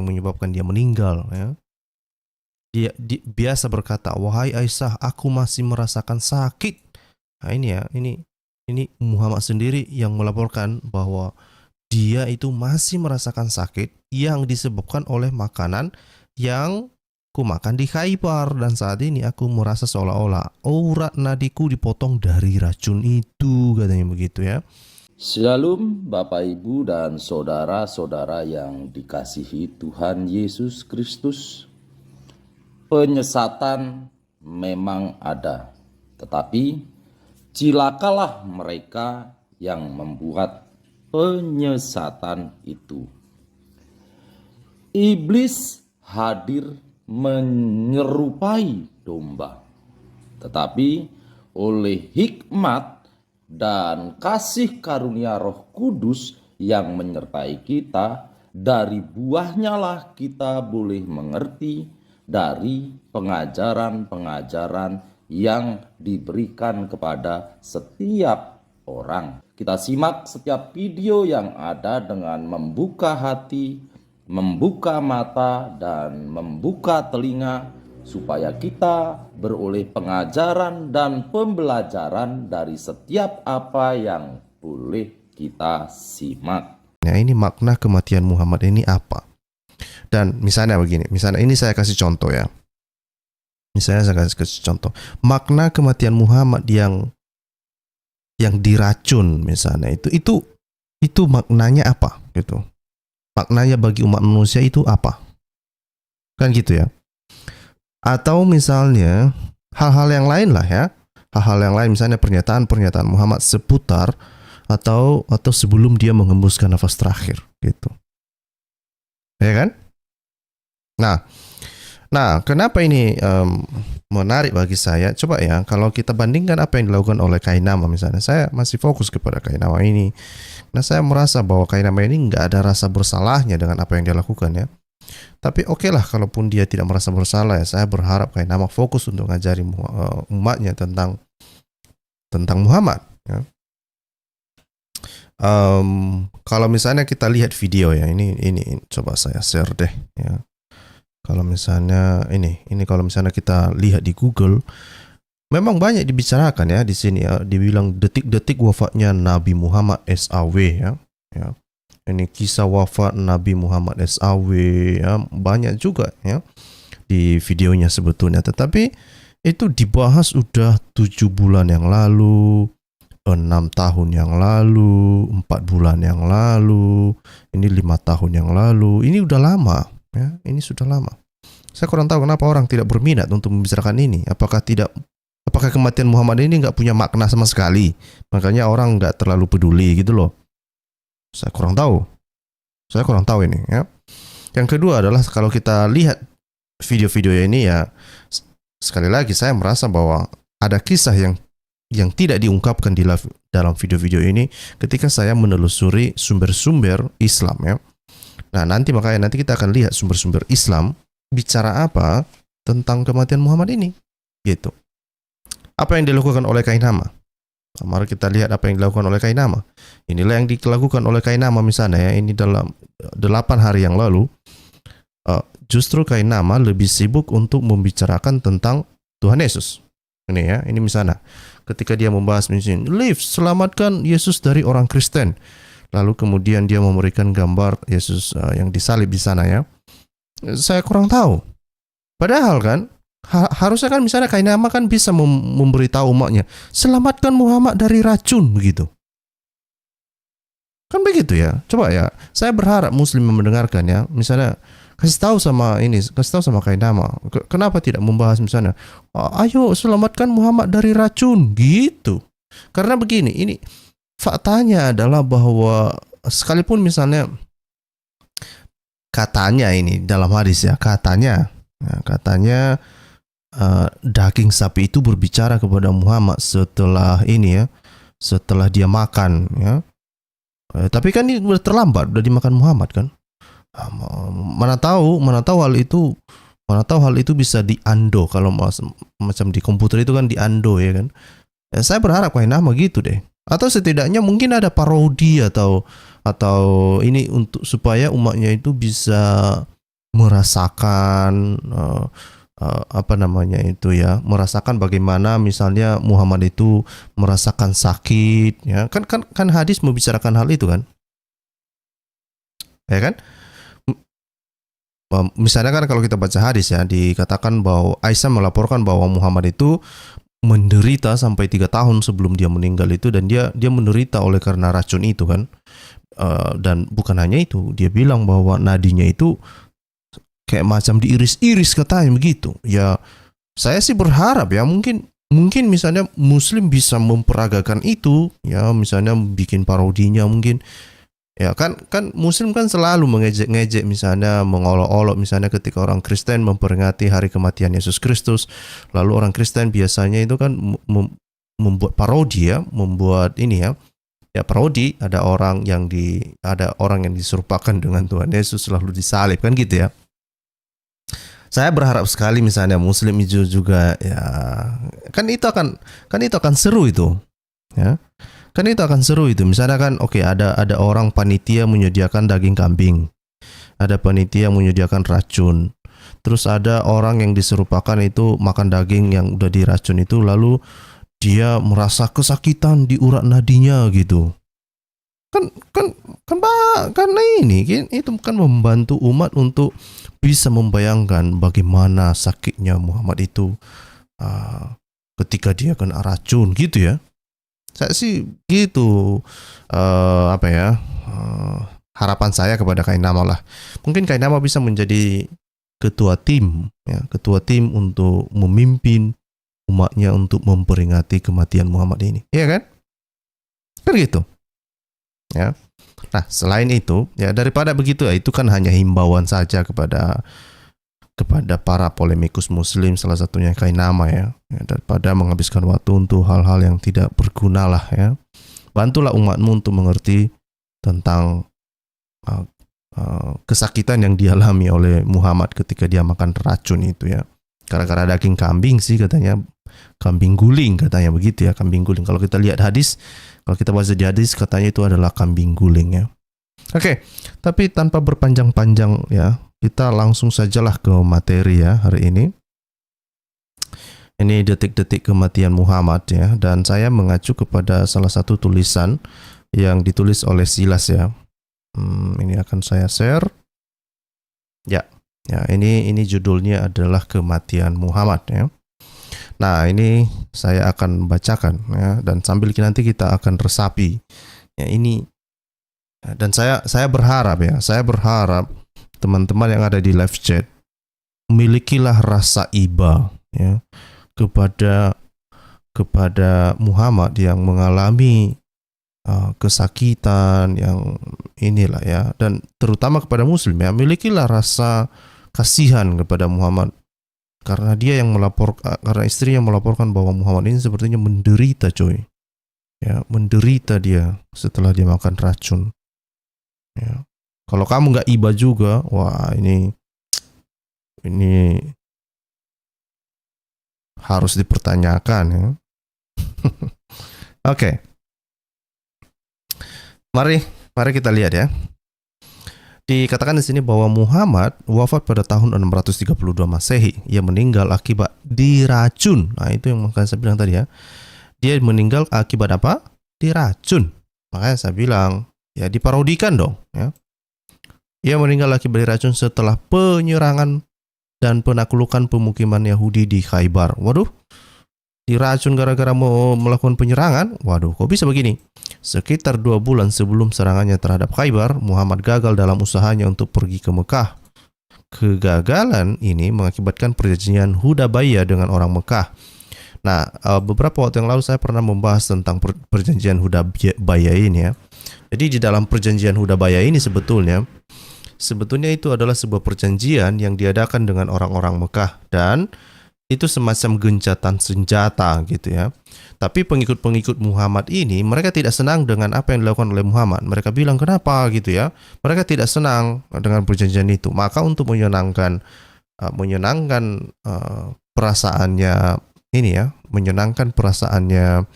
yang menyebabkan dia meninggal, ya. Dia biasa berkata, "Wahai Aisyah, aku masih merasakan sakit." Nah, ini ya, ini Muhammad sendiri yang melaporkan bahwa dia itu masih merasakan sakit yang disebabkan oleh makanan yang kumakan di Khaybar, dan saat ini aku merasa seolah-olah urat nadiku dipotong dari racun itu, katanya begitu ya. Shalom Bapak Ibu dan saudara-saudara yang dikasihi Tuhan Yesus Kristus. Penyesatan memang ada, tetapi cilakalah mereka yang membuat penyesatan itu. Iblis hadir menyerupai domba, tetapi oleh hikmat dan kasih karunia Roh Kudus yang menyertai kita, dari buahnya lah kita boleh mengerti dari pengajaran-pengajaran yang diberikan kepada setiap orang. Kita simak setiap video yang ada dengan membuka hati, membuka mata, dan membuka telinga, supaya kita beroleh pengajaran dan pembelajaran dari setiap apa yang boleh kita simak. Nah, ini makna kematian Muhammad ini apa? Dan misalnya begini, misalnya ini saya kasih contoh ya. Misalnya saya kasih contoh. Makna kematian Muhammad yang diracun misalnya, itu maknanya apa gitu. Maknanya bagi umat manusia itu apa? Kan gitu ya. Atau misalnya hal-hal yang lain lah ya. Hal-hal yang lain, misalnya pernyataan-pernyataan Muhammad seputar atau sebelum dia menghembuskan nafas terakhir gitu. Ya kan? Nah, kenapa ini menarik bagi saya? Coba ya, kalau kita bandingkan apa yang dilakukan oleh Kainama misalnya, saya masih fokus kepada Kainama ini. Nah, saya merasa bahwa Kainama ini nggak ada rasa bersalahnya dengan apa yang dia lakukan ya. Tapi oke lah, kalaupun dia tidak merasa bersalah ya, saya berharap Kainama fokus untuk ngajari umatnya tentang Muhammad. Ya. Kalau misalnya kita lihat video ya, ini coba saya share deh ya. Kalau misalnya ini kalau misalnya kita lihat di Google, memang banyak dibicarakan ya di sini ya, dibilang detik-detik wafatnya Nabi Muhammad SAW ya. Ini kisah wafat Nabi Muhammad SAW ya, banyak juga ya di videonya sebetulnya, tetapi itu dibahas udah 7 bulan yang lalu, 6 tahun yang lalu, 4 bulan yang lalu, ini 5 tahun yang lalu, ini udah lama ya, ini sudah lama. Saya kurang tahu kenapa orang tidak berminat untuk membicarakan ini. Apakah kematian Muhammad ini nggak punya makna sama sekali, makanya orang nggak terlalu peduli gitu loh. Saya kurang tahu ini ya. Yang kedua adalah kalau kita lihat video-video ini ya, sekali lagi saya merasa bahwa ada kisah yang tidak diungkapkan di dalam video-video ini ketika saya menelusuri sumber-sumber Islam ya. Nah, nanti kita akan lihat sumber-sumber Islam bicara apa tentang kematian Muhammad ini gitu. Apa yang dilakukan oleh Kainama? Mari kita lihat apa yang dilakukan oleh Kainama. Inilah yang dilakukan oleh Kainama misalnya ya, ini dalam 8 hari yang lalu. Justru Kainama lebih sibuk untuk membicarakan tentang Tuhan Yesus. Ini ya, ini misalnya ketika dia membahas misalnya, selamatkan Yesus dari orang Kristen. Lalu kemudian dia memberikan gambar Yesus yang disalib di sana ya. Saya kurang tahu. Padahal kan harusnya kan misalnya Kainama kan bisa memberitahu umatnya, selamatkan Muhammad dari racun begitu. Kan begitu ya. Coba ya, saya berharap Muslim mendengarkan ya. Misalnya kasih tahu sama Kainama, kenapa tidak membahas misalnya, ayo selamatkan Muhammad dari racun gitu. Karena begini, ini faktanya adalah bahwa sekalipun misalnya katanya ini dalam hadis ya, katanya daging sapi itu berbicara kepada Muhammad setelah ini ya, setelah dia makan ya. Tapi kan ini udah terlambat, udah dimakan Muhammad kan. Mana tahu hal itu bisa diundo, kalau macam di komputer itu kan diundo ya kan. Saya berharap Kainama gitu deh. Atau setidaknya mungkin ada parodi atau ini untuk supaya umatnya itu bisa merasakan apa namanya itu ya, merasakan bagaimana misalnya Muhammad itu merasakan sakit, ya kan hadis membicarakan hal itu kan, ya kan. Misalnya kan kalau kita baca hadis ya, dikatakan bahwa Aisyah melaporkan bahwa Muhammad itu menderita sampai 3 tahun sebelum dia meninggal itu, dan dia menderita oleh karena racun itu kan. Dan bukan hanya itu, dia bilang bahwa nadinya itu kayak macam diiris-iris katanya begitu. Ya saya sih berharap ya mungkin misalnya Muslim bisa memperagakan itu ya, misalnya bikin parodinya mungkin. Ya kan Muslim kan selalu mengejek-ngejek, misalnya mengolok-olok misalnya ketika orang Kristen memperingati hari kematian Yesus Kristus, lalu orang Kristen biasanya itu kan membuat parodi ya, membuat ini ya parodi, ada orang yang diserupakan dengan Tuhan Yesus lalu disalib kan gitu ya. Saya berharap sekali misalnya Muslim itu juga ya, kan itu akan seru itu ya. Kan itu akan seru itu. Misalnya kan oke, ada orang panitia menyediakan daging kambing. Ada panitia yang menyediakan racun. Terus ada orang yang diserupakan itu makan daging yang udah diracun itu, lalu dia merasa kesakitan di urat nadinya gitu. Karena ini itu kan membantu umat untuk bisa membayangkan bagaimana sakitnya Muhammad itu ketika dia kena racun gitu ya. Saya sih gitu, harapan saya kepada Kainama lah. Mungkin Kainama bisa menjadi ketua tim untuk memimpin umatnya untuk memperingati kematian Muhammad ini, iya kan? Kan gitu. Ya. Nah, selain itu, ya daripada begitu ya, itu kan hanya himbauan saja kepada para polemikus Muslim, salah satunya Kainama ya, daripada menghabiskan waktu untuk hal-hal yang tidak berguna lah ya. Bantulah umatmu untuk mengerti tentang kesakitan yang dialami oleh Muhammad ketika dia makan racun itu ya. Gara-gara daging kambing sih katanya, kambing guling katanya begitu ya, kambing guling. Kalau kita lihat hadis, kalau kita baca di hadis katanya itu adalah kambing guling ya. Oke, tapi tanpa berpanjang-panjang ya, kita langsung sajalah ke materi ya hari ini. Ini detik-detik kematian Muhammad ya, dan saya mengacu kepada salah satu tulisan yang ditulis oleh Silas ya. Ini akan saya share. Ya, ini judulnya adalah Kematian Muhammad ya. Nah, ini saya akan bacakan ya, dan sambil nanti kita akan resapi. Ya, ini dan saya berharap teman-teman yang ada di live chat milikilah rasa iba ya kepada Muhammad yang mengalami kesakitan yang inilah ya, dan terutama kepada Muslim ya, milikilah rasa kasihan kepada Muhammad karena karena istri yang melaporkan bahwa Muhammad ini sepertinya menderita coy ya, menderita dia setelah dia makan racun ya. Kalau kamu nggak iba juga, wah ini harus dipertanyakan ya. Oke. Mari kita lihat ya. Dikatakan di sini bahwa Muhammad wafat pada tahun 632 Masehi. Ia meninggal akibat diracun. Nah, itu yang makanya saya bilang tadi ya. Dia meninggal akibat apa? Diracun. Makanya saya bilang, ya diparodikan dong ya. Ia meninggal akibat diracun setelah penyerangan dan penaklukan pemukiman Yahudi di Khaybar. Waduh, diracun gara-gara mau melakukan penyerangan? Waduh, kok bisa begini? Sekitar 2 bulan sebelum serangannya terhadap Khaybar, Muhammad gagal dalam usahanya untuk pergi ke Mekah. Kegagalan ini mengakibatkan perjanjian Hudaybiyah dengan orang Mekah. Nah, beberapa waktu yang lalu saya pernah membahas tentang perjanjian Hudaybiyah ini ya. Jadi di dalam perjanjian Hudaybiyah ini sebetulnya itu adalah sebuah perjanjian yang diadakan dengan orang-orang Mekah, dan itu semacam gencatan senjata gitu ya. Tapi pengikut-pengikut Muhammad ini mereka tidak senang dengan apa yang dilakukan oleh Muhammad. Mereka bilang kenapa gitu ya. Mereka tidak senang dengan perjanjian itu. Maka untuk menyenangkan perasaannya ini ya, menyenangkan perasaannya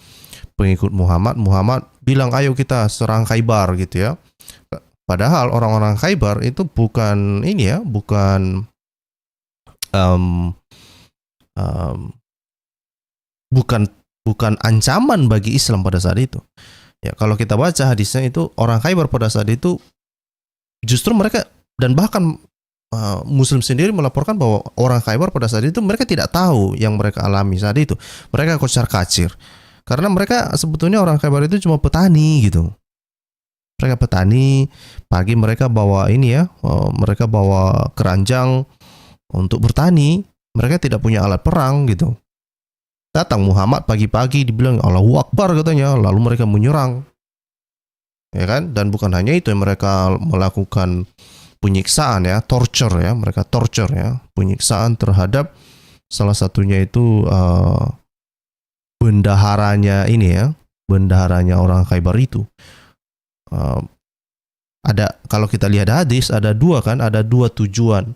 pengikut Muhammad bilang ayo kita serang Khaybar gitu ya. Padahal orang-orang Khaybar itu bukan ini ya, bukan um, um, bukan bukan ancaman bagi Islam pada saat itu. Ya, kalau kita baca hadisnya itu orang Khaybar pada saat itu justru mereka, dan bahkan Muslim sendiri melaporkan bahwa orang Khaybar pada saat itu mereka tidak tahu yang mereka alami saat itu. Mereka kocar-kacir. Karena mereka sebetulnya orang Khaybar itu cuma petani gitu. Mereka petani, pagi mereka bawa ini ya, mereka bawa keranjang untuk bertani. Mereka tidak punya alat perang gitu. Datang Muhammad pagi-pagi dibilang Allahu Akbar katanya, lalu mereka menyerang. Ya kan? Dan bukan hanya itu, mereka melakukan penyiksaan ya, torture ya, mereka torture ya, penyiksaan terhadap salah satunya itu bendaharanya ini ya, bendaharanya orang Khaybar itu. Ada, kalau kita lihat hadis ada dua tujuan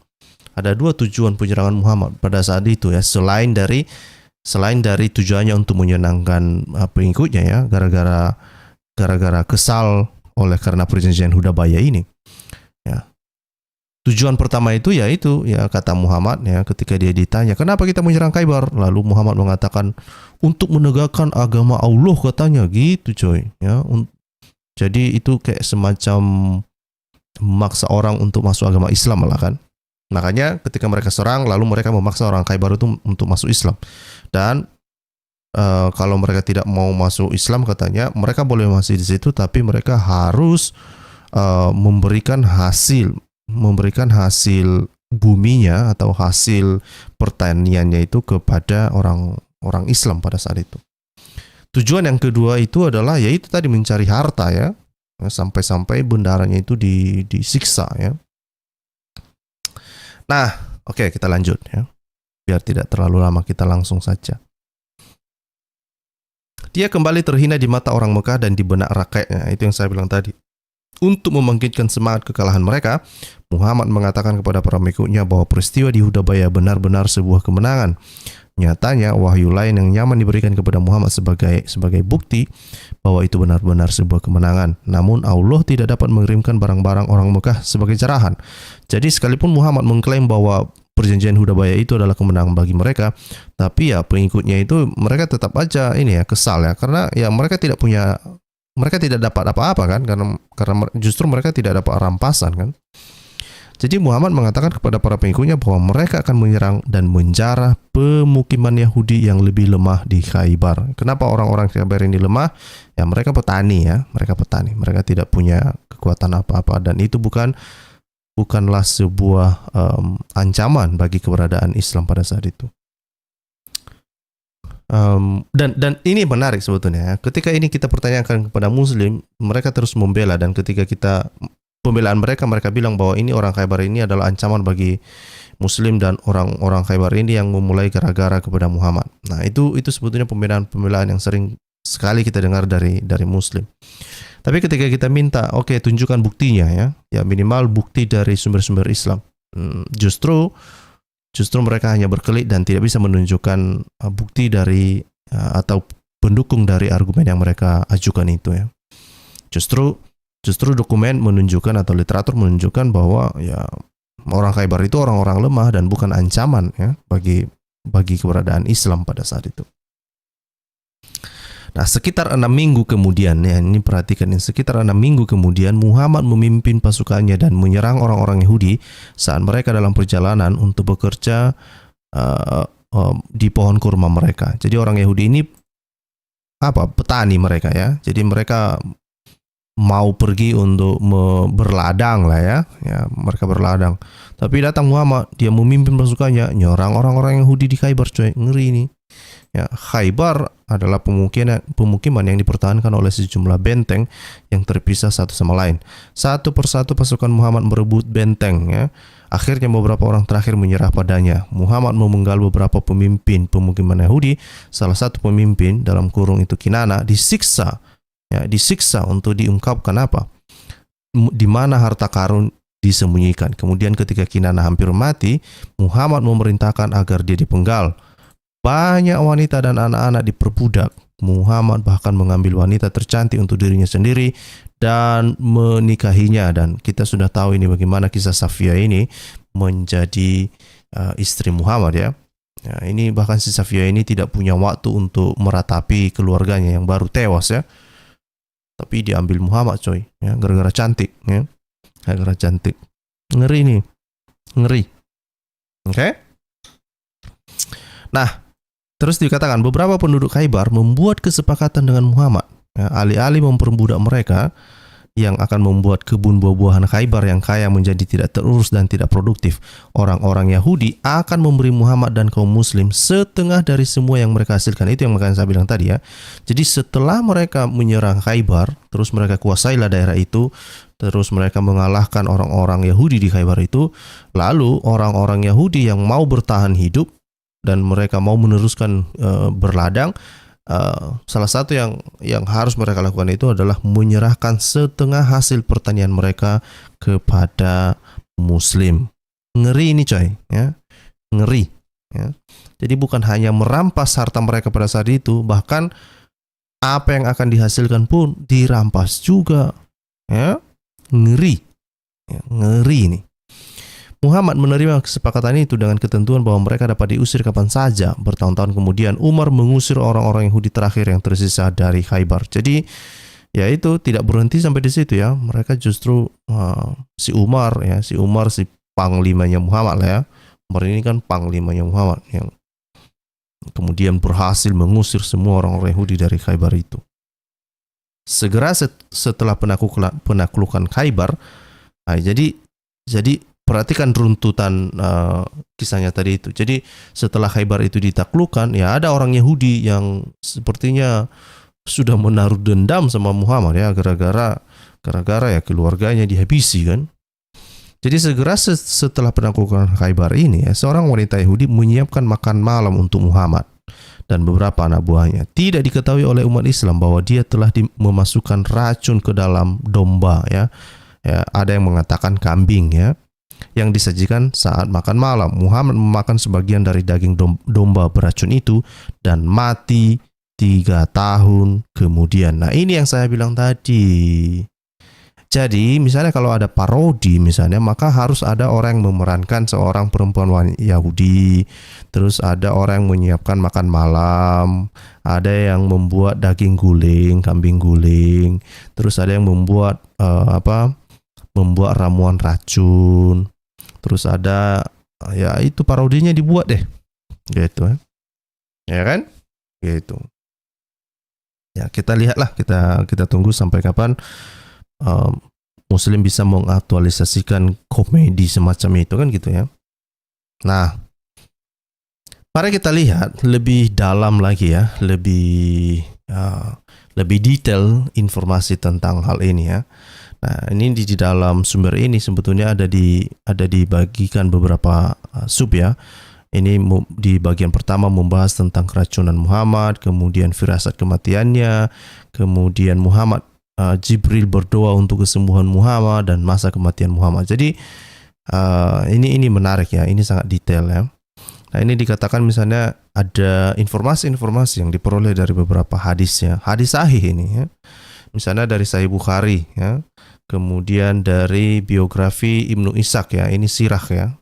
penyerangan Muhammad pada saat itu ya, selain dari tujuannya untuk menyenangkan pengikutnya ya, gara-gara kesal oleh karena perjanjian Hudaybiyah ini ya. Tujuan pertama itu ya kata Muhammad ya, ketika dia ditanya kenapa kita menyerang Khaybar, lalu Muhammad mengatakan untuk menegakkan agama Allah katanya gitu coy ya. Jadi itu kayak semacam memaksa orang untuk masuk agama Islam lah kan. Makanya ketika mereka serang, lalu mereka memaksa orang Khaybar itu untuk masuk Islam. Dan kalau mereka tidak mau masuk Islam katanya, mereka boleh masih di situ, tapi mereka harus memberikan hasil buminya atau hasil pertaniannya itu kepada orang Islam pada saat itu. Tujuan yang kedua itu adalah yaitu tadi mencari harta ya, sampai-sampai bendaharanya itu disiksa ya. Nah, oke, kita lanjut ya. Biar tidak terlalu lama, kita langsung saja. Dia kembali terhina di mata orang Mekah dan di benak rakyatnya. Itu yang saya bilang tadi. Untuk membangkitkan semangat kekalahan mereka, Muhammad mengatakan kepada para pengikutnya bahwa peristiwa di Hudaybiyah benar-benar sebuah kemenangan. Nyatanya, wahyu lain yang nyaman diberikan kepada Muhammad sebagai bukti bahwa itu benar-benar sebuah kemenangan. Namun Allah tidak dapat mengirimkan barang-barang orang Mekah sebagai carahan. Jadi sekalipun Muhammad mengklaim bahwa perjanjian Hudaybiyah itu adalah kemenangan bagi mereka, tapi ya pengikutnya itu mereka tetap aja ini ya kesal ya, karena ya mereka tidak dapat apa-apa kan, karena justru mereka tidak dapat rampasan kan. Jadi Muhammad mengatakan kepada para pengikutnya bahwa mereka akan menyerang dan menjarah pemukiman Yahudi yang lebih lemah di Khaybar. Kenapa orang-orang Khaybar ini lemah? Ya mereka petani ya, mereka tidak punya kekuatan apa-apa, dan itu bukanlah sebuah ancaman bagi keberadaan Islam pada saat itu. Dan ini menarik sebetulnya. Ketika ini kita pertanyakan kepada Muslim, mereka terus membela, dan ketika kita pembelaan mereka bilang bahwa ini orang Khaybar ini adalah ancaman bagi Muslim, dan orang Khaybar ini yang memulai gara-gara kepada Muhammad. Nah itu sebetulnya pembelaan yang sering sekali kita dengar dari Muslim. Tapi ketika kita minta, oke, tunjukkan buktinya ya minimal bukti dari sumber-sumber Islam, justru mereka hanya berkelit dan tidak bisa menunjukkan bukti dari atau pendukung dari argumen yang mereka ajukan itu ya. Justru dokumen menunjukkan atau literatur menunjukkan bahwa ya orang Khaybar itu orang-orang lemah dan bukan ancaman ya bagi keberadaan Islam pada saat itu. Nah, sekitar 6 minggu kemudian ya, ini perhatikan, sekitar 6 minggu kemudian Muhammad memimpin pasukannya dan menyerang orang-orang Yahudi saat mereka dalam perjalanan untuk bekerja di pohon kurma mereka. Jadi orang Yahudi ini petani mereka ya. Jadi mereka mau pergi untuk berladang lah ya, mereka berladang. Tapi datang Muhammad, dia memimpin pasukannya nyerang orang-orang Yahudi di Khaybar, coy, ngeri ini. Ya, Khaybar adalah pemukiman yang dipertahankan oleh sejumlah benteng yang terpisah satu sama lain. Satu persatu pasukan Muhammad merebut benteng ya. Akhirnya beberapa orang terakhir menyerah padanya. Muhammad memenggal beberapa pemimpin pemukiman Yahudi. Salah satu pemimpin dalam kurung itu Kinana disiksa untuk diungkapkan di mana harta karun disembunyikan. Kemudian ketika Kinana hampir mati, Muhammad memerintahkan agar dia dipenggal. Banyak wanita dan anak-anak diperbudak Muhammad bahkan mengambil wanita tercantik untuk dirinya sendiri dan menikahinya. Dan kita sudah tahu ini bagaimana kisah Safiyah ini menjadi istri Muhammad ya. Ya, ini bahkan si Safiyah ini tidak punya waktu untuk meratapi keluarganya yang baru tewas ya. Tapi diambil Muhammad coy, ya, gara-gara cantik ya. Gara-gara cantik. Ngeri nih. Ngeri. Oke? Nah, terus dikatakan beberapa penduduk Khaybar membuat kesepakatan dengan Muhammad. Ya, alih-alih memperbudak mereka, yang akan membuat kebun buah-buahan Khaybar yang kaya menjadi tidak terurus dan tidak produktif. Orang-orang Yahudi akan memberi Muhammad dan kaum muslim setengah dari semua yang mereka hasilkan. Itu yang makanya saya bilang tadi ya. Jadi setelah mereka menyerang Khaybar, terus mereka kuasailah daerah itu, terus mereka mengalahkan orang-orang Yahudi di Khaybar itu, lalu orang-orang Yahudi yang mau bertahan hidup dan mereka mau meneruskan berladang, salah satu yang harus mereka lakukan itu adalah menyerahkan setengah hasil pertanian mereka kepada muslim. Ngeri ini coy ya. Ngeri ya. Jadi bukan hanya merampas harta mereka pada saat itu, bahkan apa yang akan dihasilkan pun dirampas juga ya. Ngeri ya, ngeri ini. Muhammad menerima kesepakatan itu dengan ketentuan bahwa mereka dapat diusir kapan saja. Bertahun-tahun kemudian Umar mengusir orang-orang Yahudi terakhir yang tersisa dari Khaybar. Jadi ya itu tidak berhenti sampai di situ ya. Mereka justru si Umar si panglimanya Muhammad lah ya. Umar ini kan panglimanya Muhammad yang kemudian berhasil mengusir semua orang-orang Yahudi dari Khaybar itu. Segera setelah penaklukan Khaybar, jadi perhatikan runtutan kisahnya tadi itu. Jadi setelah Khaybar itu ditaklukkan, ya ada orang Yahudi yang sepertinya sudah menaruh dendam sama Muhammad ya, gara-gara ya keluarganya dihabisi kan. Jadi segera setelah penaklukan Khaybar ini ya, seorang wanita Yahudi menyiapkan makan malam untuk Muhammad dan beberapa anak buahnya. Tidak diketahui oleh umat Islam bahwa dia telah memasukkan racun ke dalam domba ya. Ya, ada yang mengatakan kambing ya, yang disajikan saat makan malam. Muhammad memakan sebagian dari daging domba beracun itu dan mati 3 tahun kemudian. Nah ini yang saya bilang tadi. Jadi misalnya kalau ada parodi misalnya, maka harus ada orang yang memerankan seorang perempuan Yahudi, terus ada orang yang menyiapkan makan malam, ada yang membuat daging guling, kambing guling, terus ada yang membuat membuat ramuan racun. Terus ada ya itu parodinya dibuat deh. Gitu ya kan? Gitu. Ya, kita lihatlah, kita tunggu sampai kapan Muslim bisa mengaktualisasikan komedi semacam itu kan gitu ya. Nah, mari kita lihat lebih dalam lagi ya, lebih detail informasi tentang hal ini ya. Nah, ini di dalam sumber ini sebetulnya ada dibagikan beberapa sub ya. Ini di bagian pertama membahas tentang keracunan Muhammad, kemudian firasat kematiannya, kemudian Muhammad Jibril berdoa untuk kesembuhan Muhammad dan masa kematian Muhammad. Jadi ini menarik ya, ini sangat detail ya. Nah, ini dikatakan misalnya ada informasi-informasi yang diperoleh dari beberapa hadis ya, hadis sahih ini ya. Misalnya dari Sahih Bukhari ya, kemudian dari biografi Ibnu Ishaq ya, ini sirah ya,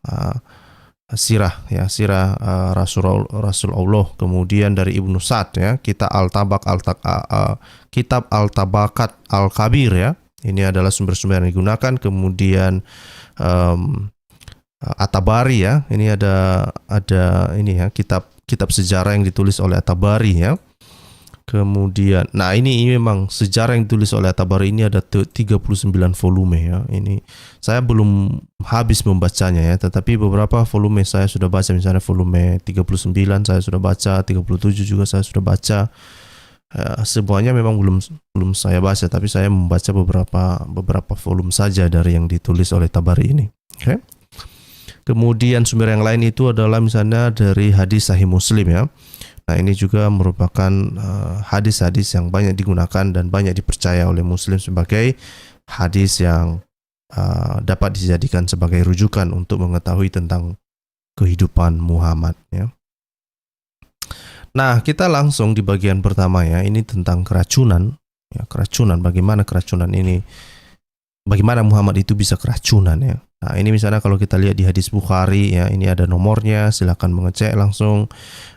sirah Rasulullah, kemudian dari Ibnu Sa'd ya, kitab Al-Tabakat Al-Kabir ya, ini adalah sumber-sumber yang digunakan. Kemudian At-Tabari ya, ini ada ini ya, kitab sejarah yang ditulis oleh At-Tabari ya. Kemudian, nah ini memang sejarah yang ditulis oleh At-Tabari ini ada 39 volume ya. Ini saya belum habis membacanya ya, tetapi beberapa volume saya sudah baca. Misalnya volume 39 saya sudah baca, 37 juga saya sudah baca. Semuanya memang belum saya baca, tapi saya membaca beberapa volume saja dari yang ditulis oleh Tabari ini. Oke. Kemudian sumber yang lain itu adalah misalnya dari hadis Sahih Muslim ya. Nah, ini juga merupakan hadis-hadis yang banyak digunakan dan banyak dipercaya oleh Muslim sebagai hadis yang dapat dijadikan sebagai rujukan untuk mengetahui tentang kehidupan Muhammad ya. Nah, kita langsung di bagian pertama ya. Ini tentang keracunan. Ya, keracunan. Bagaimana keracunan ini? Bagaimana Muhammad itu bisa keracunan ya? Nah, ini misalnya kalau kita lihat di hadis Bukhari ya, ini ada nomornya. Silakan mengecek langsung.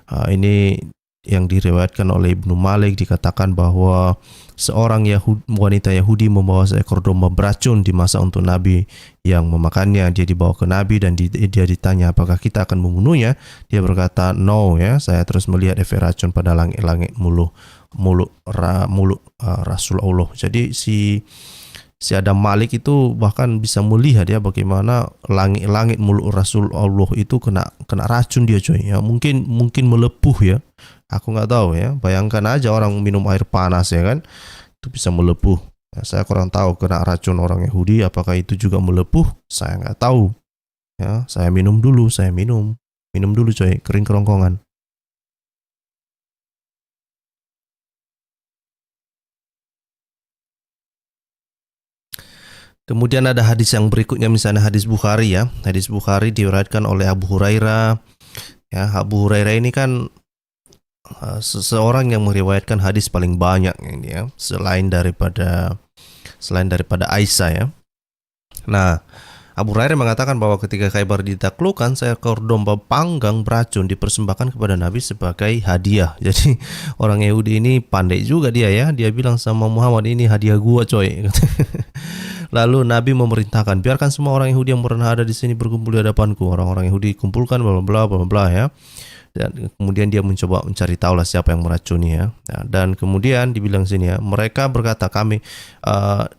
Ini yang diriwayatkan oleh Ibnu Malik, dikatakan bahwa seorang wanita Yahudi membawa seekor domba beracun dimasak untuk Nabi yang memakannya. Dia dibawa ke Nabi dan dia ditanya apakah kita akan membunuhnya. Dia berkata no ya, saya terus melihat efek racun pada langit-langit mulut Rasulullah. Jadi si Adam Malik itu bahkan bisa melihat ya bagaimana langit-langit mulut Rasulullah itu kena racun dia coy ya, mungkin melepuh ya. Aku nggak tahu ya, bayangkan aja orang minum air panas ya kan, itu bisa melepuh. Ya, saya kurang tahu kena racun orang Yahudi apakah itu juga melepuh, saya nggak tahu. Ya, saya minum dulu coy, kering kerongkongan. Kemudian ada hadis yang berikutnya, misalnya hadis Bukhari ya. Hadis Bukhari diriwayatkan oleh Abu Hurairah. Ya, Abu Hurairah ini kan seseorang yang meriwayatkan hadis paling banyak ini ya, selain daripada Aisyah ya. Nah, Abu Hurairah mengatakan bahwa ketika Khaybar ditaklukkan, seekor domba panggang beracun dipersembahkan kepada Nabi sebagai hadiah. Jadi orang Yahudi ini pandai juga dia ya. Dia bilang sama Muhammad, ini hadiah gua coy. Lalu Nabi memerintahkan, biarkan semua orang Yahudi yang pernah ada di sini berkumpul di hadapanku. Orang-orang Yahudi kumpulkan bla bla bla bla ya. Dan kemudian dia mencoba mencari tahu lah siapa yang meracuni ya. Nah, dan kemudian dibilang sini ya, mereka berkata kami,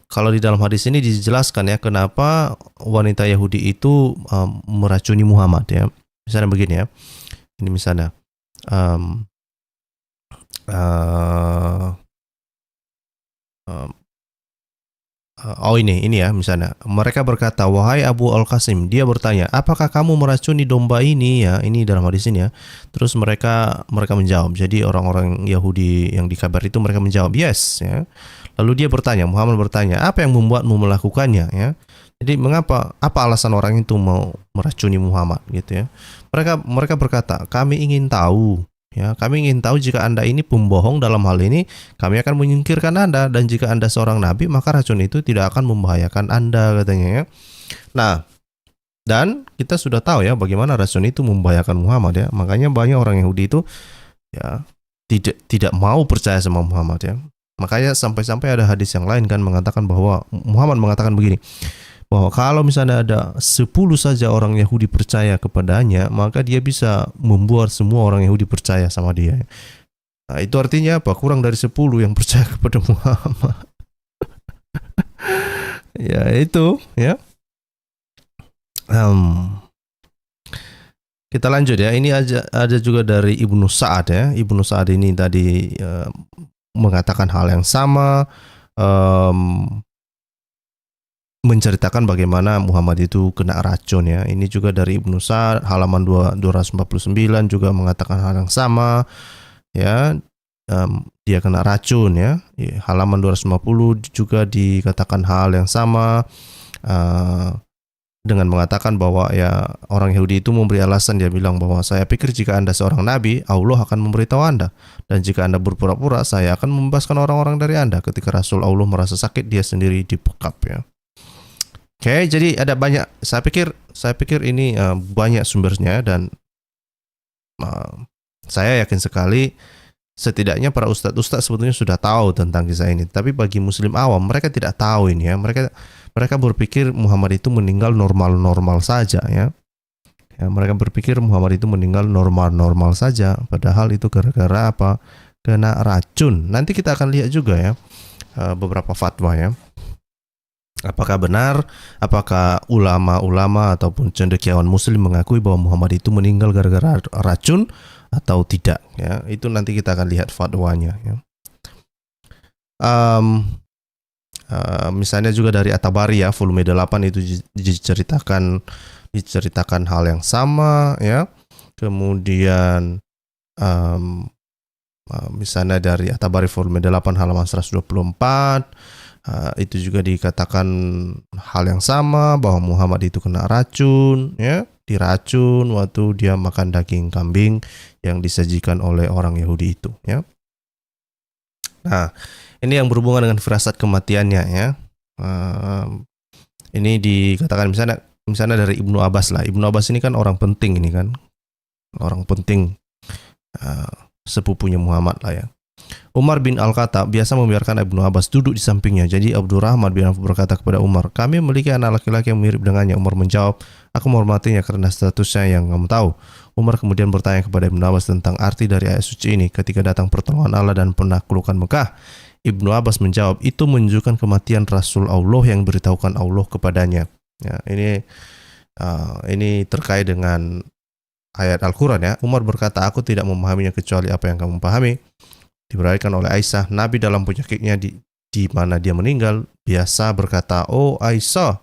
kalau di dalam hadis ini dijelaskan ya kenapa wanita Yahudi itu meracuni Muhammad ya. Misalnya begini ya, ini misalnya ini ya, misalnya mereka berkata, wahai Abu Al-Qasim, dia bertanya, apakah kamu meracuni domba ini ya, ini dalam hadis ini ya. Terus mereka menjawab. Jadi orang-orang Yahudi yang di kabar itu mereka menjawab yes ya. Lalu dia bertanya, Muhammad bertanya, apa yang membuatmu melakukannya ya. Jadi apa alasan orang itu mau meracuni Muhammad gitu ya. Mereka berkata, kami ingin tahu ya, kami ingin tahu jika Anda ini pembohong dalam hal ini, kami akan menyingkirkan Anda, dan jika Anda seorang nabi, maka racun itu tidak akan membahayakan Anda, katanya ya. Nah, dan kita sudah tahu ya bagaimana racun itu membahayakan Muhammad ya. Makanya banyak orang Yahudi itu ya tidak mau percaya sama Muhammad ya. Makanya sampai-sampai ada hadis yang lain kan mengatakan bahwa Muhammad mengatakan begini, bahwa kalau misalnya ada 10 saja orang Yahudi percaya kepadanya, maka dia bisa membuat semua orang Yahudi percaya sama dia. Nah, itu artinya apa? Kurang dari 10 yang percaya kepada Muhammad. Ya itu ya. Kita lanjut ya. Ini ada juga dari Ibnu Sa'ad ya. Ibnu Sa'ad ini tadi mengatakan hal yang sama, menceritakan bagaimana Muhammad itu kena racun ya. Ini juga dari Ibnu Sa'ad halaman 249 juga mengatakan hal yang sama ya. Dia kena racun ya. Halaman 250 juga dikatakan hal yang sama, dengan mengatakan bahwa ya orang Yahudi itu memberi alasan. Dia bilang bahwa saya pikir jika Anda seorang nabi, Allah akan memberitahu Anda, dan jika Anda berpura-pura, saya akan membebaskan orang-orang dari Anda. Ketika Rasul Allah merasa sakit, dia sendiri dibekap ya. Oke, jadi ada banyak. Saya pikir ini banyak sumbernya, dan saya yakin sekali setidaknya para ustadz sebetulnya sudah tahu tentang kisah ini. Tapi bagi muslim awam, mereka tidak tahu ini ya. Mereka berpikir Muhammad itu meninggal normal-normal saja ya. Mereka berpikir Muhammad itu meninggal normal-normal saja, padahal itu gara-gara apa? Kena racun. Nanti kita akan lihat juga ya beberapa fatwa ya. Apakah benar, apakah ulama-ulama ataupun cendekiawan muslim mengakui bahwa Muhammad itu meninggal gara-gara racun atau tidak ya. Itu nanti kita akan lihat fatwanya ya. Misalnya juga dari At-Tabari ya, volume 8 itu diceritakan hal yang sama ya. Kemudian misalnya dari At-Tabari volume 8 halaman 124, itu juga dikatakan hal yang sama bahwa Muhammad itu kena racun ya. diracun waktu dia makan daging kambing yang disajikan oleh orang Yahudi itu, ya. Nah, ini yang berhubungan dengan firasat kematiannya, ya. Ini dikatakan misalnya dari Ibnu Abbas lah. Ibnu Abbas ini kan orang penting ini kan, orang penting sepupunya Muhammad lah, ya. Umar bin Al-Khattab biasa membiarkan Ibnu Abbas duduk di sampingnya. Jadi Abdurrahman bin Auf berkata kepada Umar, kami memiliki anak laki-laki yang mirip dengannya. Umar menjawab, aku menghormatinya karena statusnya yang kamu tahu. Umar kemudian bertanya kepada Ibnu Abbas tentang arti dari ayat suci ini ketika datang pertolongan Allah dan penaklukan Mekah. Ibnu Abbas menjawab, itu menunjukkan kematian Rasul Allah yang beritahukan Allah kepadanya. Ya, ini terkait dengan ayat Al-Quran, ya. Umar berkata, aku tidak memahaminya kecuali apa yang kamu pahami. Diberikan oleh Aisyah, Nabi dalam penyakitnya di mana dia meninggal biasa berkata, oh Aisyah,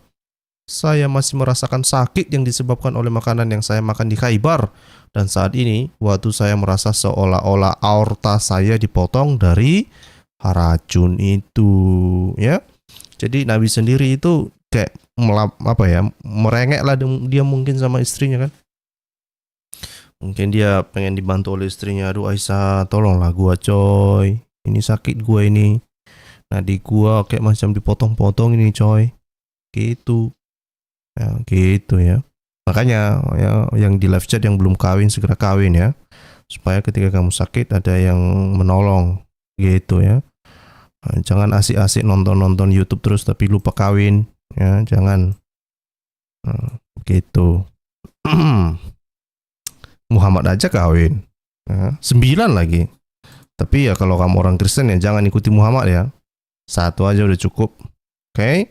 saya masih merasakan sakit yang disebabkan oleh makanan yang saya makan di Khaybar, dan saat ini waktu saya merasa seolah-olah aorta saya dipotong dari racun itu, ya. Jadi Nabi sendiri itu kayak merengek lah dia mungkin sama istrinya kan. Mungkin dia pengen dibantu oleh istrinya. Aduh Aisyah, tolonglah gua coy, ini sakit gua ini, nadi gua kayak macam dipotong-potong ini coy, gitu ya, gitu ya. Makanya ya, yang di live chat yang belum kawin segera kawin ya, supaya ketika kamu sakit ada yang menolong gitu ya. Jangan asik-asik nonton YouTube terus tapi lupa kawin ya, jangan gitu. Muhammad aja kawin, ya, 9 lagi. Tapi ya kalau kamu orang Kristen ya jangan ikuti Muhammad ya, 1 aja udah cukup. Oke.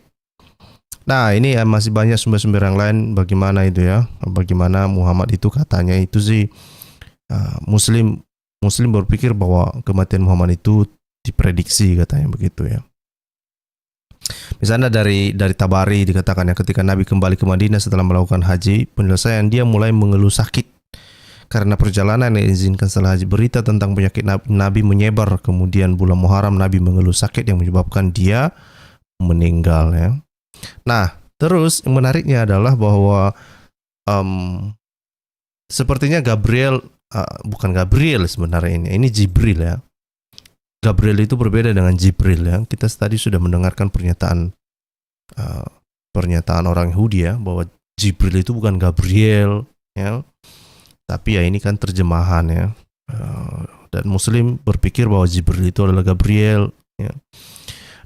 Nah ini ya, masih banyak sumber-sumber yang lain bagaimana itu ya, bagaimana Muhammad itu katanya itu sih Muslim berpikir bahwa kematian Muhammad itu diprediksi katanya begitu ya. Misalnya dari Tabari dikatakan ya, ketika Nabi kembali ke Madinah setelah melakukan haji penyelesaian, dia mulai mengeluh sakit karena perjalanan yang diizinkan setelah haji. Berita tentang penyakit Nabi menyebar. Kemudian bulan Muharram Nabi mengeluh sakit yang menyebabkan dia meninggal ya. Nah, terus yang menariknya adalah bahwa sepertinya Gabriel, bukan Gabriel sebenarnya ini Jibril ya. Gabriel itu berbeda dengan Jibril ya. Kita tadi sudah mendengarkan pernyataan orang Yahudi ya, bahwa Jibril itu bukan Gabriel ya. Tapi ya ini kan terjemahan ya. Dan Muslim berpikir bahwa Jibril itu adalah Gabriel ya.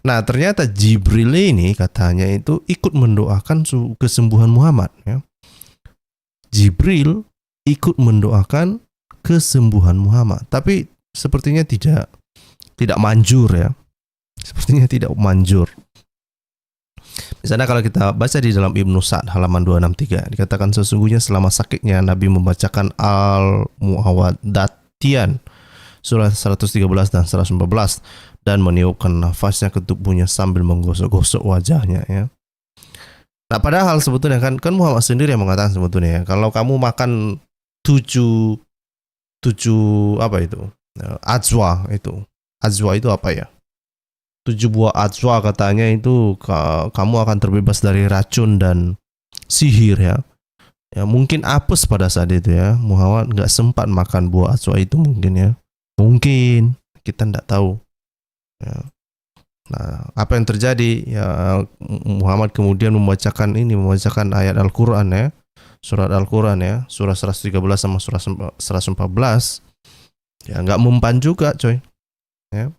Nah ternyata Jibril ini katanya itu ikut mendoakan kesembuhan Muhammad ya. Jibril ikut mendoakan kesembuhan Muhammad, tapi sepertinya tidak manjur ya. Sepertinya tidak manjur. Misalnya kalau kita baca di dalam Ibnu Sa'd halaman 263 dikatakan sesungguhnya selama sakitnya Nabi membacakan Al-Mu'awwadatian surah 113 dan 114 dan meniupkan nafasnya ke tubuhnya sambil menggosok-gosok wajahnya ya. Nah padahal sebetulnya kan Muhammad sendiri yang mengatakan sebetulnya ya, kalau kamu makan 7 apa itu? Ajwa itu. Ajwa itu apa ya? 7 buah ajwa katanya itu kamu akan terbebas dari racun dan sihir ya. Ya mungkin apes pada saat itu ya. Muhammad nggak sempat makan buah ajwa itu mungkin ya. Mungkin kita nggak tahu. Ya. Nah apa yang terjadi ya, Muhammad kemudian membacakan ayat Al-Quran ya, surat Al-Quran ya, surah 113 sama surah 114 ya, nggak mempan juga coy ya.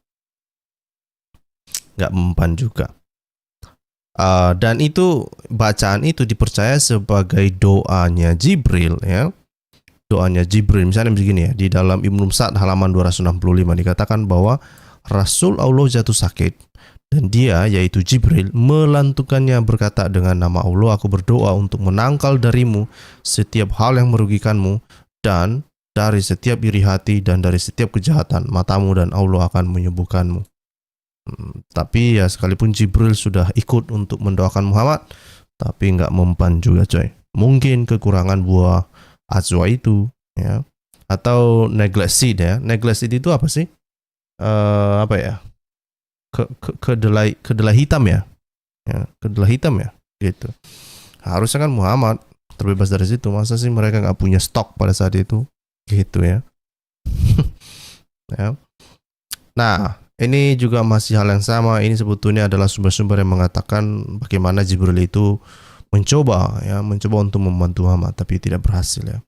Nggak mempan juga. Dan itu bacaan itu dipercaya sebagai doanya Jibril ya. Doanya Jibril misalnya begini ya, di dalam Ibnu Sa'd halaman 265 dikatakan bahwa Rasul Allah jatuh sakit dan dia yaitu Jibril melantunkannya berkata, dengan nama Allah aku berdoa untuk menangkal darimu setiap hal yang merugikanmu dan dari setiap iri hati dan dari setiap kejahatan matamu, dan Allah akan menyembuhkanmu. Tapi ya sekalipun Jibril sudah ikut untuk mendoakan Muhammad, tapi nggak mempan juga coy. Mungkin kekurangan buah ajwa itu ya, atau neglect seed ya. Neglect seed itu apa sih? Apa ya? Kedelai hitam ya. Ya, kedelai hitam ya gitu. Harusnya kan Muhammad terbebas dari situ. Masa sih mereka nggak punya stok pada saat itu, gitu ya. Ya. Nah, ini juga masih hal yang sama. Ini sebetulnya adalah sumber-sumber yang mengatakan bagaimana Jibril itu mencoba untuk membantu Muhammad, tapi tidak berhasil ya.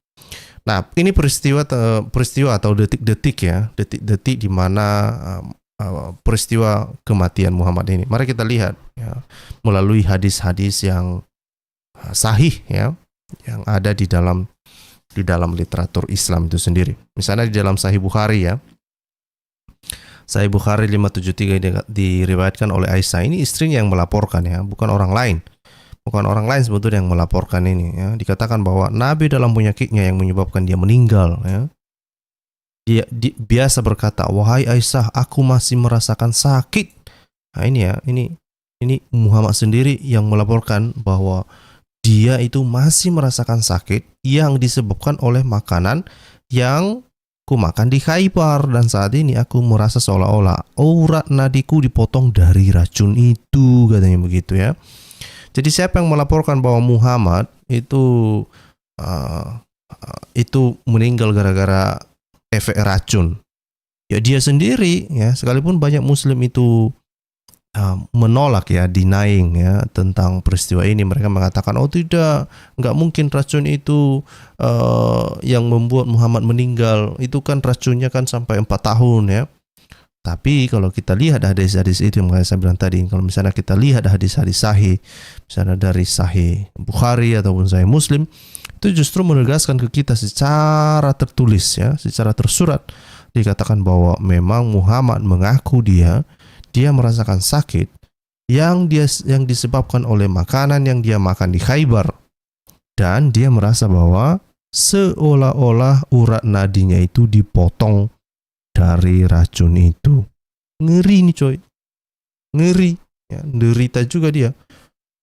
Nah, ini peristiwa atau detik-detik ya, detik-detik di mana peristiwa kematian Muhammad ini. Mari kita lihat ya, melalui hadis-hadis yang sahih ya, yang ada di dalam literatur Islam itu sendiri. Misalnya di dalam Sahih Bukhari ya. Sahih Bukhari 573 diriwayatkan oleh Aisyah. Ini istrinya yang melaporkan ya, bukan orang lain. Bukan orang lain sebetulnya yang melaporkan ini ya. Dikatakan bahwa Nabi dalam penyakitnya yang menyebabkan dia meninggal ya. Dia biasa berkata, "Wahai Aisyah, aku masih merasakan sakit." Nah, ini ya, ini Muhammad sendiri yang melaporkan bahwa dia itu masih merasakan sakit yang disebabkan oleh makanan yang ku makan di Khaybar, dan saat ini aku merasa seolah-olah urat nadiku dipotong dari racun itu, katanya begitu ya. Jadi siapa yang melaporkan bahwa Muhammad itu meninggal gara-gara efek racun? Ya dia sendiri ya, sekalipun banyak muslim itu menolak ya, denying ya tentang peristiwa ini. Mereka mengatakan, oh tidak, nggak mungkin racun itu yang membuat Muhammad meninggal. Itu kan racunnya kan sampai 4 tahun ya. Tapi kalau kita lihat hadis-hadis itu yang saya bilang tadi, kalau misalnya kita lihat hadis-hadis sahih, misalnya dari Sahih Bukhari ataupun Sahih Muslim, itu justru menegaskan ke kita secara tertulis ya, secara tersurat, dikatakan bahwa memang Muhammad mengaku dia merasakan sakit yang disebabkan oleh makanan yang dia makan di Khaybar, dan dia merasa bahwa seolah-olah urat nadinya itu dipotong dari racun itu. Ngeri nih coy, ngeri ya, derita juga dia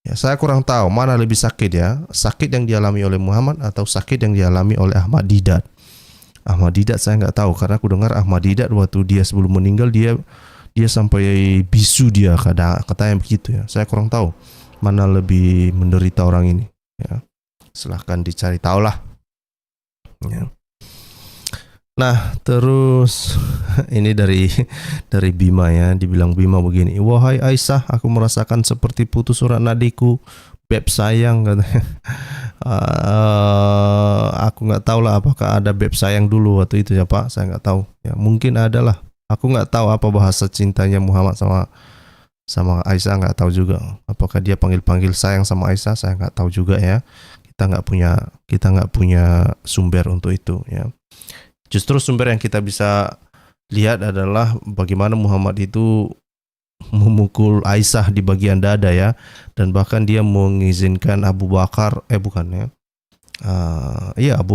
ya. Saya kurang tahu mana lebih sakit ya, sakit yang dialami oleh Muhammad atau sakit yang dialami oleh Ahmad Didat. Ahmad Didat saya nggak tahu, karena aku dengar Ahmad Didat waktu dia sebelum meninggal dia sampai bisu, dia katanya begitu ya. Saya kurang tahu mana lebih menderita orang ini ya. Silahkan dicari tahu lah ya. Nah terus ini dari Bima ya, dibilang Bima begini, wahai Aisyah, aku merasakan seperti putus urat nadiku, beb sayang, katanya. Aku nggak tahu lah apakah ada beb sayang dulu waktu itu ya Pak, saya nggak tahu ya, mungkin ada lah. Aku nggak tahu apa bahasa cintanya Muhammad sama Aisyah, nggak tahu juga. Apakah dia panggil sayang sama Aisyah, saya nggak tahu juga ya. Kita nggak punya sumber untuk itu ya. Justru sumber yang kita bisa lihat adalah bagaimana Muhammad itu memukul Aisyah di bagian dada ya, dan bahkan dia mengizinkan Abu Bakar Abu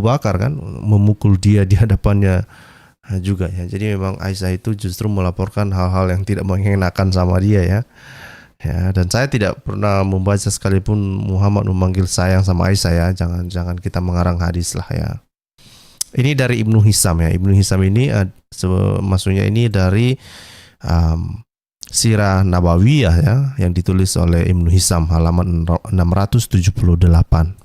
Bakar kan memukul dia di hadapannya juga ya. Jadi memang Aisyah itu justru melaporkan hal-hal yang tidak mengenakan sama dia ya. Ya, dan saya tidak pernah membaca sekalipun Muhammad memanggil sayang sama Aisyah ya. Jangan kita mengarang hadis lah ya. Ini dari Ibnu Hisam ya. Ibnu Hisam ini maksudnya ini dari Sirah Nabawiyah ya, yang ditulis oleh Ibnu Hisam halaman 678.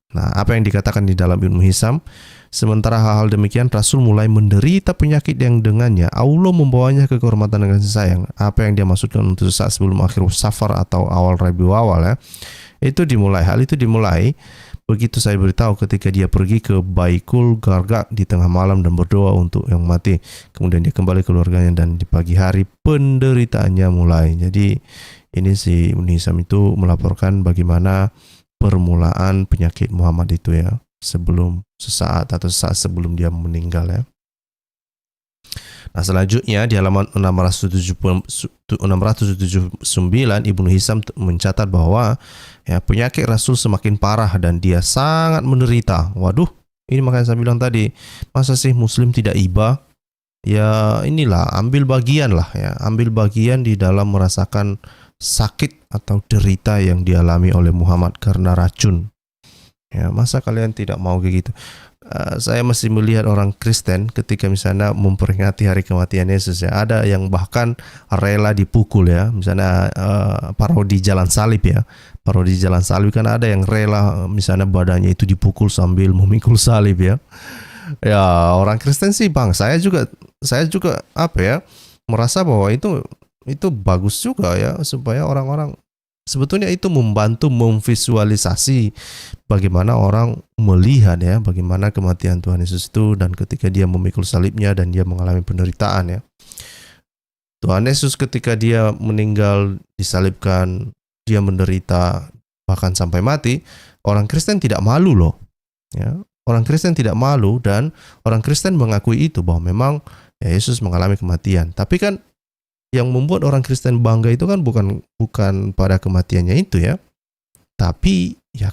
Nah, apa yang dikatakan di dalam Ibnu Hisam? Sementara hal-hal demikian, Rasul mulai menderita penyakit yang dengannya Allah membawanya ke kehormatan dengan kasih sayang. Apa yang dia maksudkan untuk sesaat sebelum akhir Safar atau awal Rabiul Awal ya, hal itu dimulai begitu saya beritahu ketika dia pergi ke Baikul Gargak di tengah malam dan berdoa untuk yang mati. Kemudian dia kembali ke keluarganya dan di pagi hari penderitaannya mulai. Jadi ini si Ibnu Hisam itu melaporkan bagaimana permulaan penyakit Muhammad itu ya, sesaat sebelum dia meninggal ya. Nah, selanjutnya di halaman 679 Ibnu Hisam mencatat bahwa ya, penyakit Rasul semakin parah dan dia sangat menderita. Waduh, ini makanya saya bilang tadi, masa sih muslim tidak iba? Ya inilah, ambil bagian di dalam merasakan sakit atau derita yang dialami oleh Muhammad karena racun. Ya, masa kalian tidak mau kayak gitu? saya masih melihat orang Kristen ketika misalnya memperingati hari kematian Yesus ya. Ada yang bahkan rela dipukul ya. Misalnya parodi jalan salib ya. Parodi jalan salib kan ada yang rela misalnya badannya itu dipukul sambil memikul salib ya. Ya orang Kristen sih bang, saya juga apa ya, merasa bahwa itu bagus juga ya, supaya orang-orang sebetulnya itu membantu memvisualisasi bagaimana orang melihat ya, bagaimana kematian Tuhan Yesus itu, dan ketika dia memikul salibnya dan dia mengalami penderitaan ya. Tuhan Yesus ketika dia meninggal, disalibkan, dia menderita bahkan sampai mati, orang Kristen tidak malu loh. Ya, orang Kristen tidak malu, dan orang Kristen mengakui itu bahwa memang ya, Yesus mengalami kematian. Tapi kan yang membuat orang Kristen bangga itu kan bukan pada kematiannya itu ya, tapi ya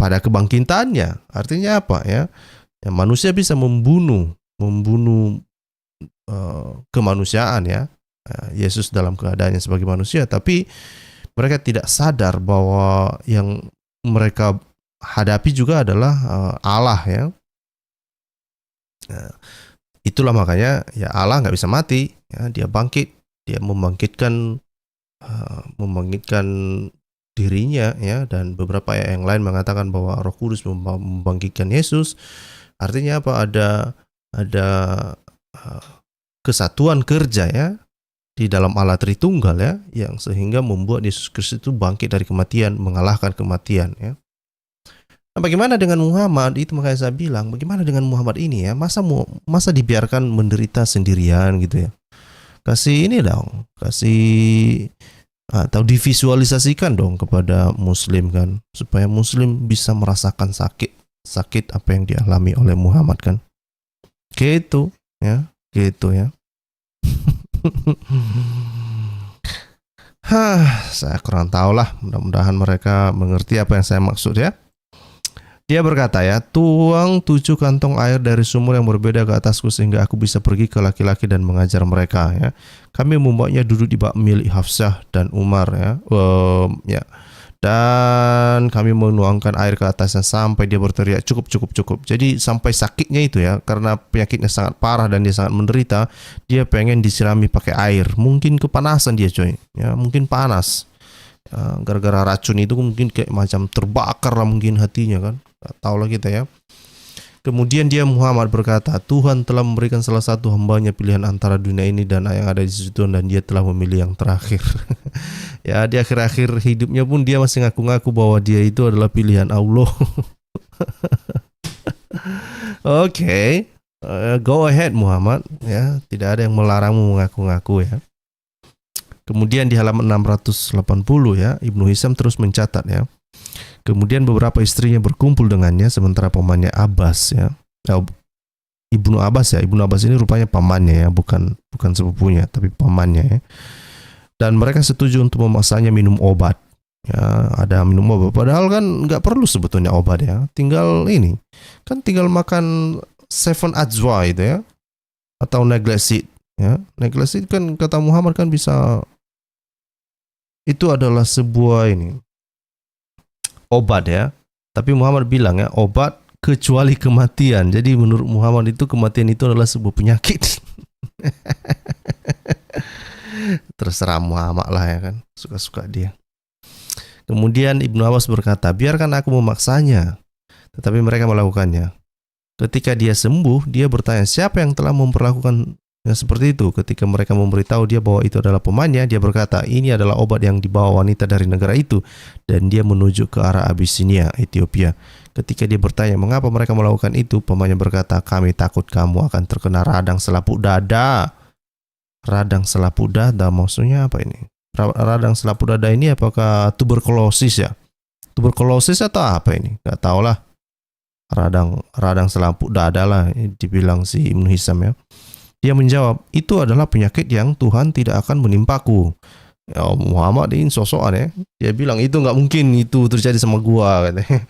pada kebangkitannya. Artinya apa ya? Ya manusia bisa membunuh kemanusiaan ya. Yesus dalam keadaannya sebagai manusia, tapi mereka tidak sadar bahwa yang mereka hadapi juga adalah Allah ya. Itulah makanya ya Allah nggak bisa mati ya, dia bangkit. Dia membangkitkan dirinya ya, dan beberapa ayat yang lain mengatakan bahwa Roh Kudus membangkitkan Yesus. Artinya apa? Ada kesatuan kerja ya di dalam Allah Tritunggal ya, yang sehingga membuat Yesus Kristus itu bangkit dari kematian, mengalahkan kematian ya. Nah, bagaimana dengan Muhammad? Itu makanya saya bilang, bagaimana dengan Muhammad ini ya? Masa dibiarkan menderita sendirian gitu ya? Kasih ini dong, atau divisualisasikan dong kepada Muslim kan, supaya Muslim bisa merasakan sakit apa yang dialami oleh Muhammad kan, gitu ya. Saya kurang tahu lah, mudah-mudahan mereka mengerti apa yang saya maksud ya. Dia berkata ya, tuang 7 kantong air dari sumur yang berbeda ke atasku sehingga aku bisa pergi ke laki-laki dan mengajar mereka ya. Kami membuatnya duduk di bak milik Hafsah dan Umar ya. Dan kami menuangkan air ke atasnya sampai dia berteriak cukup. Jadi sampai sakitnya itu ya, karena penyakitnya sangat parah dan dia sangat menderita, dia pengen disirami pakai air. Mungkin kepanasan dia coy ya, mungkin panas. Gara-gara racun itu mungkin kayak macam terbakar lah mungkin hatinya kan. Gak tahu lah kita ya. Kemudian dia Muhammad berkata, Tuhan telah memberikan salah satu hambanya pilihan antara dunia ini dan yang ada di situ, dan dia telah memilih yang terakhir. Ya di akhir-akhir hidupnya pun dia masih ngaku-ngaku bahwa dia itu adalah pilihan Allah. Oke. Go ahead Muhammad ya, tidak ada yang melarangmu mengaku-ngaku ya. Kemudian di halaman 680 ya, Ibnu Hisham terus mencatat ya. Kemudian beberapa istrinya berkumpul dengannya sementara pamannya Abbas ya. Ibnu Abbas ya. Ibnu Abbas ini rupanya pamannya ya, bukan sepupunya tapi pamannya ya. Dan mereka setuju untuk memaksanya minum obat. Ya, ada minum obat padahal kan nggak perlu sebetulnya obat ya. Tinggal makan 7 ajwa itu ya. Atau neglecid ya. Neglecid kan kata Muhammad kan bisa, itu adalah sebuah obat ya. Tapi Muhammad bilang ya, obat kecuali kematian. Jadi menurut Muhammad itu kematian itu adalah sebuah penyakit. Terserah Muhammad lah ya kan, suka-suka dia. Kemudian Ibnu Abbas berkata, biarkan aku memaksanya. Tetapi mereka melakukannya. Ketika dia sembuh, dia bertanya siapa yang telah memperlakukan yang seperti itu. Ketika mereka memberitahu dia bahwa itu adalah pamannya, dia berkata, ini adalah obat yang dibawa wanita dari negara itu, dan dia menuju ke arah Abyssinia, Ethiopia. Ketika dia bertanya mengapa mereka melakukan itu, pamannya berkata, kami takut kamu akan terkena radang selaput dada. Radang selaput dada maksudnya apa ini? Radang selaput dada ini apakah tuberkulosis ya? Tuberkulosis atau apa ini? Gak tahu lah. Radang selaput dada lah dibilang si Ibnu Hisham ya. Dia menjawab, itu adalah penyakit yang Tuhan tidak akan menimpaku. Ya, Muhammad ini sosokan ya. Dia bilang itu nggak mungkin itu terjadi sama gua katanya.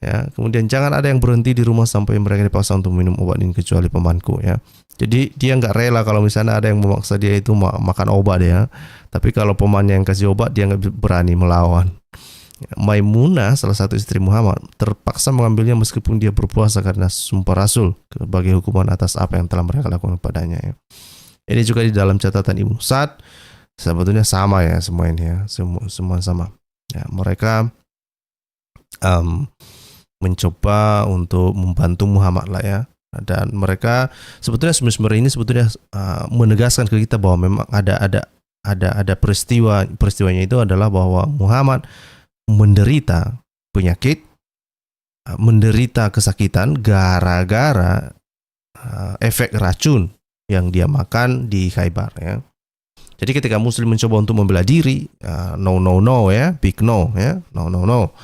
Ya, kemudian jangan ada yang berhenti di rumah sampai mereka dipaksa untuk minum obat ini kecuali pamanku ya. Jadi dia nggak rela kalau misalnya ada yang memaksa dia itu makan obat ya. Tapi kalau pamannya yang kasih obat dia nggak berani melawan. Maimunah, salah satu istri Muhammad, terpaksa mengambilnya meskipun dia berpuasa karena sumpah Rasul sebagai hukuman atas apa yang telah mereka lakukan padanya. Ya. Ini juga di dalam catatan Ibnu Sa'd, sebetulnya sama ya semua ini ya, semua sama. Ya, mereka mencoba untuk membantu Muhammad lah ya, dan mereka sebetulnya ini sebetulnya menegaskan ke kita bahwa memang ada peristiwanya itu adalah bahwa Muhammad menderita penyakit, menderita kesakitan gara-gara efek racun yang dia makan di Khaybar ya. Jadi ketika Muslim mencoba untuk membela diri, no ya, big no ya, no.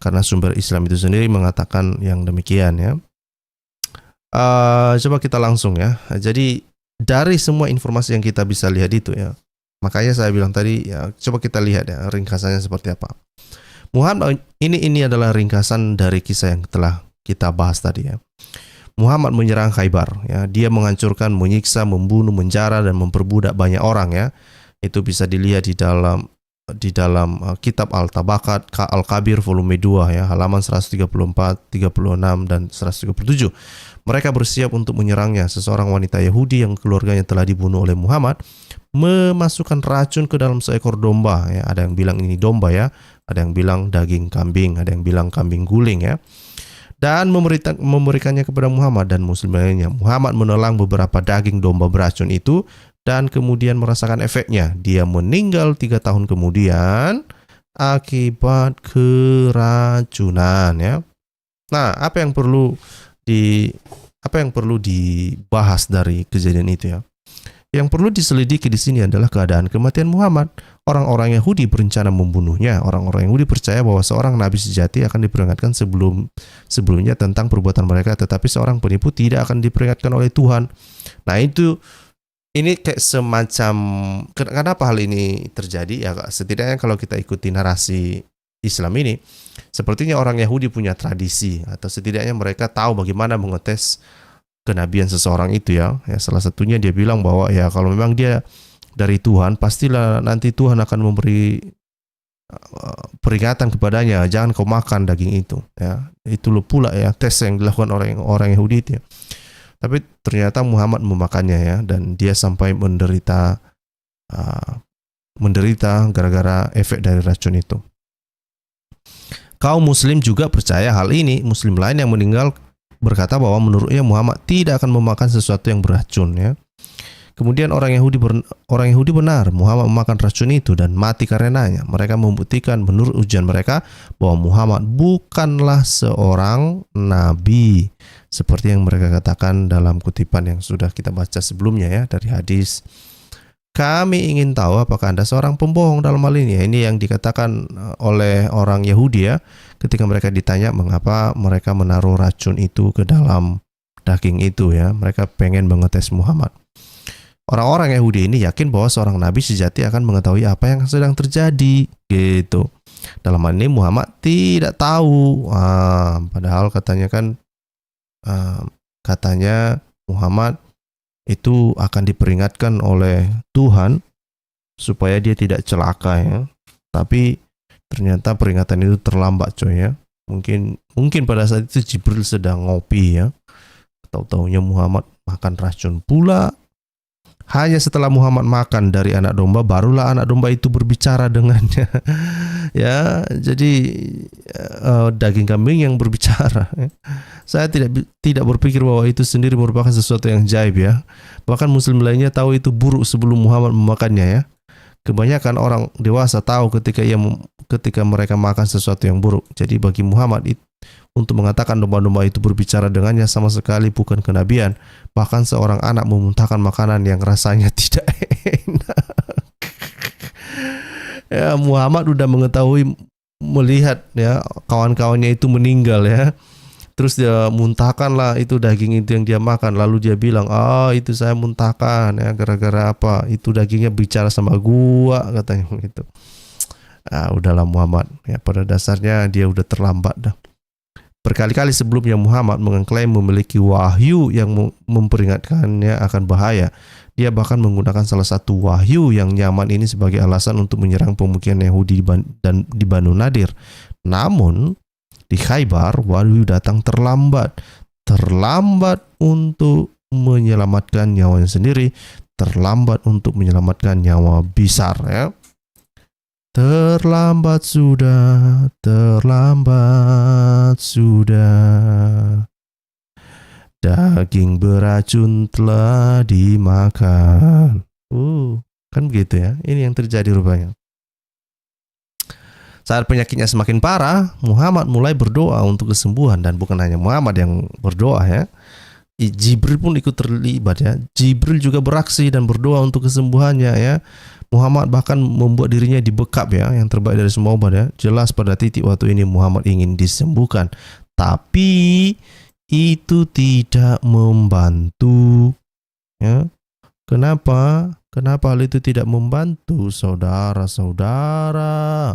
Karena sumber Islam itu sendiri mengatakan yang demikian ya. Coba kita langsung ya. Jadi dari semua informasi yang kita bisa lihat itu ya, makanya saya bilang tadi ya, coba kita lihat ya ringkasannya seperti apa. Muhammad ini adalah ringkasan dari kisah yang telah kita bahas tadi ya. Muhammad menyerang Khaybar ya, dia menghancurkan, menyiksa, membunuh, menjara dan memperbudak banyak orang ya. Itu bisa dilihat di dalam kitab Al-Tabaqat Al-Kabir volume 2 ya, halaman 134, 36 dan 137. Mereka bersiap untuk menyerangnya. Seseorang wanita Yahudi yang keluarganya telah dibunuh oleh Muhammad memasukkan racun ke dalam seekor domba ya. Ada yang bilang ini domba ya, ada yang bilang daging kambing, ada yang bilang kambing guling ya. Dan memberikannya kepada Muhammad dan Muslim lainnya. Muhammad menelan beberapa daging domba beracun itu dan kemudian merasakan efeknya. Dia meninggal 3 tahun kemudian akibat keracunan ya. Nah, apa yang perlu dibahas dari kejadian itu ya? Yang perlu diselidiki di sini adalah keadaan kematian Muhammad. Orang-orang Yahudi berencana membunuhnya. Orang-orang Yahudi percaya bahwa seorang nabi sejati akan diperingatkan sebelumnya tentang perbuatan mereka, tetapi seorang penipu tidak akan diperingatkan oleh Tuhan. Nah, ini kayak semacam, kenapa hal ini terjadi ya? Setidaknya kalau kita ikuti narasi Islam ini, sepertinya orang Yahudi punya tradisi, atau setidaknya mereka tahu bagaimana mengetes kenabian seseorang itu ya. Salah satunya dia bilang bahwa ya kalau memang dia dari Tuhan, pastilah nanti Tuhan akan memberi peringatan kepadanya, jangan kau makan daging itu ya. Itu pula ya tes yang dilakukan orang Yahudi itu ya. Tapi ternyata Muhammad memakannya ya, dan dia sampai menderita gara-gara efek dari racun itu. Kaum Muslim juga percaya hal ini. Muslim lain yang meninggal berkata bahwa menurutnya Muhammad tidak akan memakan sesuatu yang beracun ya. Kemudian orang Yahudi benar Muhammad memakan racun itu dan mati karenanya. Mereka membuktikan menurut ujian mereka bahwa Muhammad bukanlah seorang nabi seperti yang mereka katakan dalam kutipan yang sudah kita baca sebelumnya ya, dari hadis. Kami ingin tahu apakah Anda seorang pembohong dalam hal ini. Ini yang dikatakan oleh orang Yahudi ya, ketika mereka ditanya mengapa mereka menaruh racun itu ke dalam daging itu ya. Mereka pengen mengetes Muhammad. Orang-orang Yahudi ini yakin bahwa seorang nabi sejati akan mengetahui apa yang sedang terjadi gitu. Dalam hal ini Muhammad tidak tahu. Padahal katanya Muhammad itu akan diperingatkan oleh Tuhan supaya dia tidak celaka ya. Tapi ternyata peringatan itu terlambat coy ya. Mungkin pada saat itu Jibril sedang ngopi ya. Tahu-taunya Muhammad makan racun pula. Hanya setelah Muhammad makan dari anak domba, barulah anak domba itu berbicara dengannya. Ya, jadi daging kambing yang berbicara. Saya tidak berpikir bahwa itu sendiri merupakan sesuatu yang ajaib ya. Bahkan Muslim lainnya tahu itu buruk sebelum Muhammad memakannya ya. Kebanyakan orang dewasa tahu ketika mereka makan sesuatu yang buruk. Jadi bagi Muhammad untuk mengatakan domba-domba itu berbicara dengannya sama sekali bukan kenabian. Bahkan seorang anak memuntahkan makanan yang rasanya tidak enak. Ya, Muhammad udah melihat ya kawan-kawannya itu meninggal ya. Terus dia muntahkanlah itu daging itu yang dia makan. Lalu dia bilang, itu saya muntahkan ya gara-gara apa? Itu dagingnya bicara sama gua katanya gitu. Udahlah Muhammad ya, pada dasarnya dia udah terlambat dah. Berkali-kali sebelumnya Muhammad mengklaim memiliki wahyu yang memperingatkannya akan bahaya. Dia bahkan menggunakan salah satu wahyu yang nyaman ini sebagai alasan untuk menyerang pemukiman Yahudi di Banu Nadir. Namun, di Khaybar, wahyu datang terlambat. Terlambat untuk menyelamatkan nyawanya sendiri, terlambat untuk menyelamatkan nyawa Bisar, ya. Terlambat sudah, terlambat sudah. Daging beracun telah dimakan. Kan begitu ya. Ini yang terjadi rupanya. Saat penyakitnya semakin parah, Muhammad mulai berdoa untuk kesembuhan, dan bukan hanya Muhammad yang berdoa, ya. Jibril pun ikut terlibat, ya. Jibril juga beraksi dan berdoa untuk kesembuhannya, ya. Muhammad bahkan membuat dirinya dibekap, ya, yang terbaik dari semua obat, ya. Jelas pada titik waktu ini Muhammad ingin disembuhkan, tapi itu tidak membantu, ya. Kenapa hal itu tidak membantu, saudara-saudara?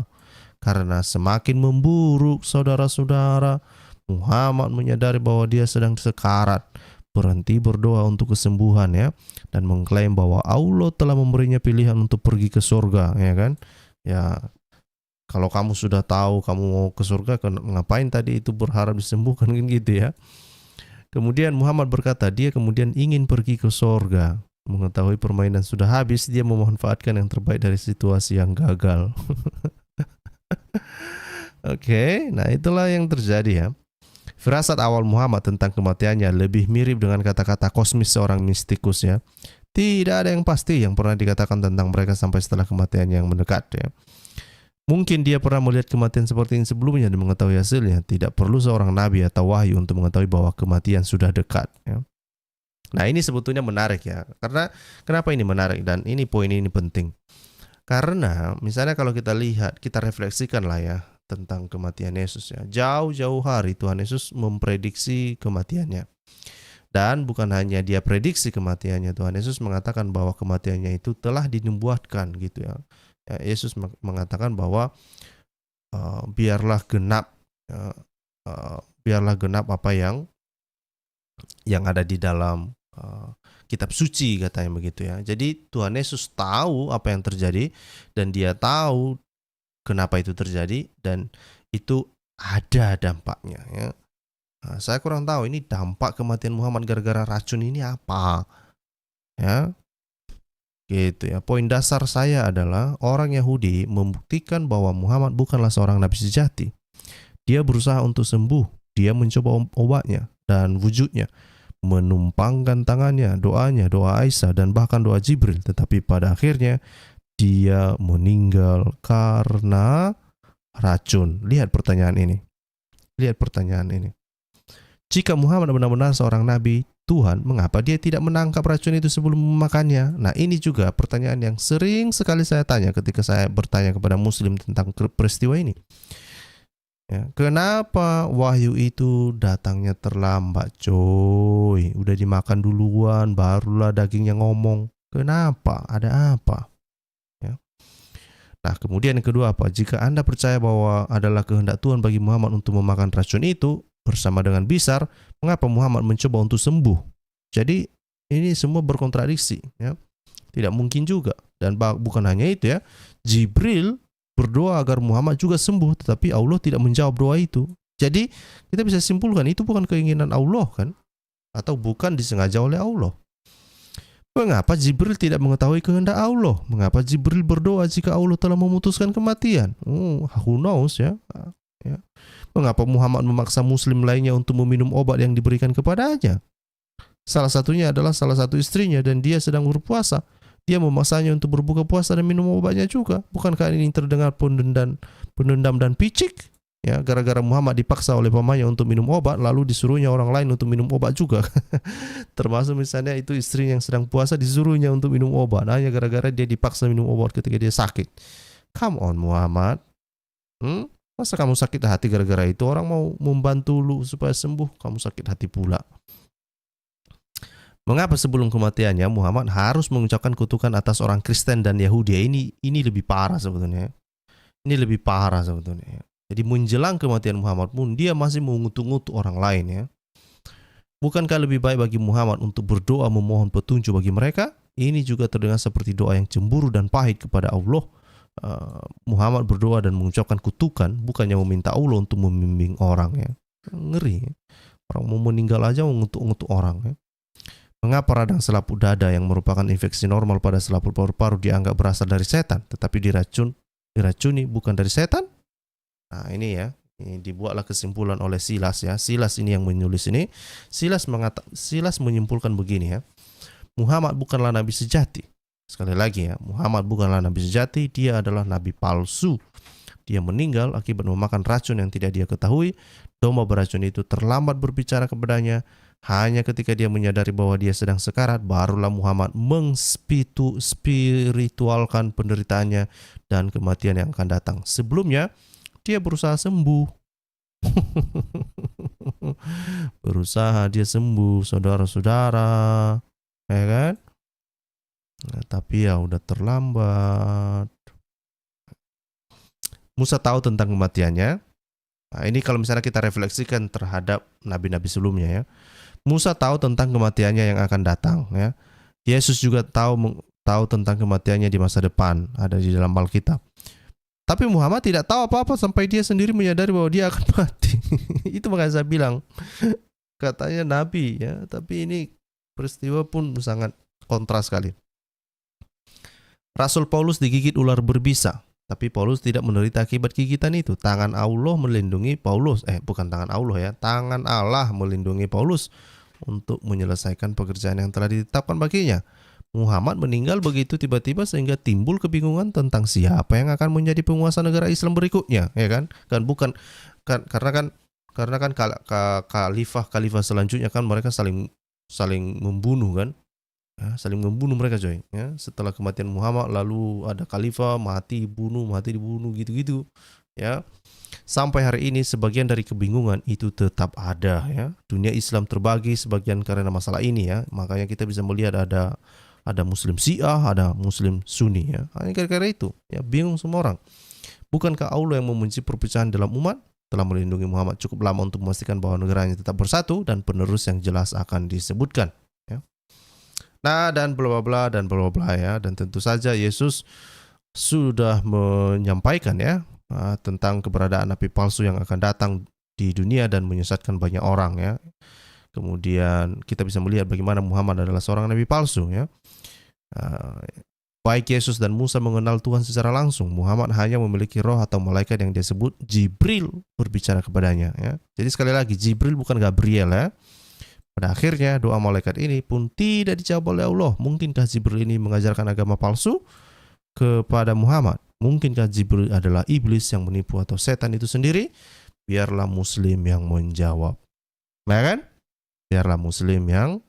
Karena semakin memburuk, saudara-saudara. Muhammad menyadari bahwa dia sedang sekarat, berhenti berdoa untuk kesembuhan, ya, dan mengklaim bahwa Allah telah memberinya pilihan untuk pergi ke surga, ya kan? Ya, kalau kamu sudah tahu kamu mau ke surga, ngapain tadi itu berharap disembuhkan, kan gitu, ya. Kemudian Muhammad berkata dia kemudian ingin pergi ke surga. Mengetahui permainan sudah habis, dia memanfaatkan yang terbaik dari situasi yang gagal. Oke, nah itulah yang terjadi, ya. Firasat awal Muhammad tentang kematiannya lebih mirip dengan kata-kata kosmis seorang mistikus, ya. Tidak ada yang pasti yang pernah dikatakan tentang mereka sampai setelah kematiannya yang mendekat, ya. Mungkin dia pernah melihat kematian seperti ini sebelumnya dan mengetahui hasilnya. Tidak perlu seorang nabi atau wahyu untuk mengetahui bahwa kematian sudah dekat, ya. Nah, ini sebetulnya menarik, ya. Karena kenapa ini menarik dan ini poin ini penting. Karena misalnya kalau kita lihat, kita refleksikan lah, ya, tentang kematian Yesus, ya. Jauh-jauh hari Tuhan Yesus memprediksi kematiannya. Dan bukan hanya dia prediksi kematiannya, Tuhan Yesus mengatakan bahwa kematiannya itu telah dinubuatkan, gitu, ya. Yesus mengatakan bahwa biarlah genap apa yang ada di dalam kitab suci, katanya begitu, ya. Jadi Tuhan Yesus tahu apa yang terjadi dan dia tahu kenapa itu terjadi dan itu ada dampaknya, ya. Nah, saya kurang tahu ini dampak kematian Muhammad gara-gara racun ini apa, ya. Gitu, ya. Poin dasar saya adalah orang Yahudi membuktikan bahwa Muhammad bukanlah seorang nabi sejati. Dia berusaha untuk sembuh, dia mencoba obatnya dan wujudnya, menumpangkan tangannya, doanya, doa Aisyah dan bahkan doa Jibril, tetapi pada akhirnya dia meninggal karena racun. Lihat pertanyaan ini. Jika Muhammad benar-benar seorang nabi Tuhan, mengapa dia tidak menangkap racun itu sebelum memakannya? Nah, ini juga pertanyaan yang sering sekali saya tanya ketika saya bertanya kepada muslim tentang peristiwa ini. Ya, kenapa wahyu itu datangnya terlambat, coy? Udah dimakan duluan, barulah dagingnya ngomong. Kenapa? Ada apa? Ya. Nah, kemudian yang kedua apa? Jika Anda percaya bahwa adalah kehendak Tuhan bagi Muhammad untuk memakan racun itu, bersama dengan Bisar, mengapa Muhammad mencoba untuk sembuh? Jadi ini semua berkontradiksi, ya. Tidak mungkin juga. Dan bukan hanya itu, ya. Jibril berdoa agar Muhammad juga sembuh, tetapi Allah tidak menjawab doa itu. Jadi kita bisa simpulkan itu bukan keinginan Allah, kan? Atau bukan disengaja oleh Allah. Mengapa Jibril tidak mengetahui kehendak Allah? Mengapa Jibril berdoa jika Allah telah memutuskan kematian? Who knows, ya. Mengapa Muhammad memaksa muslim lainnya untuk meminum obat yang diberikan kepadanya? Salah satunya adalah salah satu istrinya dan dia sedang berpuasa. Dia memaksanya untuk berbuka puasa dan minum obatnya juga. Bukankah ini terdengar penendam dan picik? Ya, gara-gara Muhammad dipaksa oleh pamannya untuk minum obat, lalu disuruhnya orang lain untuk minum obat juga. Termasuk misalnya itu istri yang sedang puasa disuruhnya untuk minum obat, hanya gara-gara dia dipaksa minum obat ketika dia sakit. Come on Muhammad. Masa kamu sakit hati gara-gara itu? Orang mau membantu lu supaya sembuh, kamu sakit hati pula. Mengapa sebelum kematiannya Muhammad harus mengucapkan kutukan atas orang Kristen dan Yahudi? Ini lebih parah sebetulnya. Jadi menjelang kematian Muhammad pun dia masih mengutuk-ngutuk orang lain ya. Bukankah lebih baik bagi Muhammad untuk berdoa memohon petunjuk bagi mereka? Ini juga terdengar seperti doa yang cemburu dan pahit kepada Allah. Muhammad berdoa dan mengucapkan kutukan, bukannya meminta Allah untuk membimbing orang ya. Ngeri ya. Orang mau meninggal aja mengutuk-ngutuk orang ya. Mengapa radang selaput dada yang merupakan infeksi normal pada selaput paru-paru dianggap berasal dari setan, tetapi diracuni bukan dari setan? Nah ini ya, ini dibuatlah kesimpulan oleh Silas ya. Silas ini yang menulis ini. Silas menyimpulkan begini ya. Muhammad bukanlah nabi sejati. Sekali lagi ya, Muhammad bukanlah nabi sejati, dia adalah nabi palsu. Dia meninggal akibat memakan racun yang tidak dia ketahui. Domba beracun itu terlambat berbicara kepadanya. Hanya ketika dia menyadari bahwa dia sedang sekarat, barulah Muhammad spiritualkan penderitaannya dan kematian yang akan datang. Sebelumnya, dia berusaha sembuh. Berusaha dia sembuh, saudara-saudara. Ya kan? Nah, tapi ya udah terlambat. Musa tahu tentang kematiannya. Nah, ini kalau misalnya kita refleksikan terhadap nabi-nabi sebelumnya ya. Musa tahu tentang kematiannya yang akan datang ya. Yesus juga tahu tentang kematiannya di masa depan, ada di dalam Alkitab. Tapi Muhammad tidak tahu apa-apa sampai dia sendiri menyadari bahwa dia akan mati. Itu makanya saya bilang katanya nabi ya, tapi ini peristiwa pun sangat kontras sekali. Rasul Paulus digigit ular berbisa, tapi Paulus tidak menderita akibat gigitan itu. Tangan Allah melindungi Paulus. Bukan tangan Allah ya, tangan Allah melindungi Paulus untuk menyelesaikan pekerjaan yang telah ditetapkan baginya. Muhammad meninggal begitu tiba-tiba sehingga timbul kebingungan tentang siapa yang akan menjadi penguasa negara Islam berikutnya, ya kan? Karena kan khalifah selanjutnya kan mereka saling membunuh kan? Ya, saling membunuh mereka coy. Ya, setelah kematian Muhammad lalu ada khalifah mati dibunuh gitu-gitu. Ya. Sampai hari ini sebagian dari kebingungan itu tetap ada ya. Dunia Islam terbagi sebagian karena masalah ini ya. Makanya kita bisa melihat ada Muslim Syiah, ada Muslim Sunni ya. Hanya gara-gara itu ya bingung semua orang. Bukankah Allah yang membenci perpecahan dalam umat telah melindungi Muhammad cukup lama untuk memastikan bahwa negaranya tetap bersatu dan penerus yang jelas akan disebutkan ya. Nah dan bla bla bla ya. Dan tentu saja Yesus sudah menyampaikan ya tentang keberadaan nabi palsu yang akan datang di dunia dan menyesatkan banyak orang ya. Kemudian kita bisa melihat bagaimana Muhammad adalah seorang nabi palsu ya. Baik Yesus dan Musa mengenal Tuhan secara langsung. Muhammad hanya memiliki roh atau malaikat yang disebut Jibril berbicara kepadanya ya. Jadi sekali lagi Jibril bukan Gabriel ya. Pada akhirnya doa malaikat ini pun tidak dijawab oleh Allah. Mungkinkah Jibril ini mengajarkan agama palsu kepada Muhammad? Mungkinkah Jibril adalah iblis yang menipu atau setan itu sendiri? Biarlah Muslim yang menjawab. Nah kan? Biarlah Muslim yang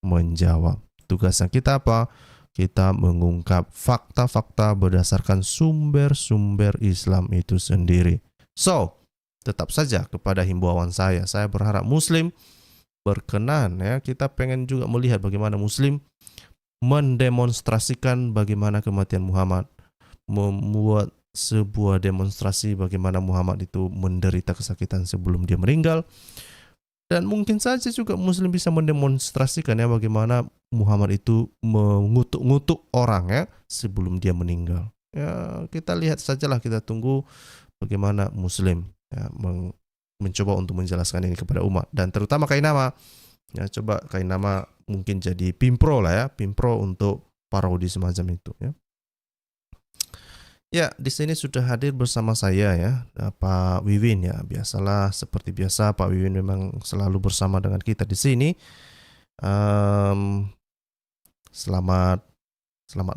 menjawab. Tugasnya kita apa? Kita mengungkap fakta-fakta berdasarkan sumber-sumber Islam itu sendiri. So, tetap saja kepada himbauan saya berharap Muslim berkenan ya. Kita pengen juga melihat bagaimana Muslim mendemonstrasikan bagaimana kematian Muhammad, membuat sebuah demonstrasi bagaimana Muhammad itu menderita kesakitan sebelum dia meninggal. Dan mungkin saja juga Muslim bisa mendemonstrasikan ya bagaimana Muhammad itu mengutuk-ngutuk orang ya sebelum dia meninggal. Ya kita lihat sajalah, kita tunggu bagaimana Muslim ya, mencoba untuk menjelaskan ini kepada umat. Dan terutama Kainama ya, coba Kainama mungkin jadi pimpro lah ya, pimpro untuk parodi semacam itu ya. Ya, di sini sudah hadir bersama saya ya, Pak Wiwin ya. Biasalah seperti biasa Pak Wiwin memang selalu bersama dengan kita di sini. Selamat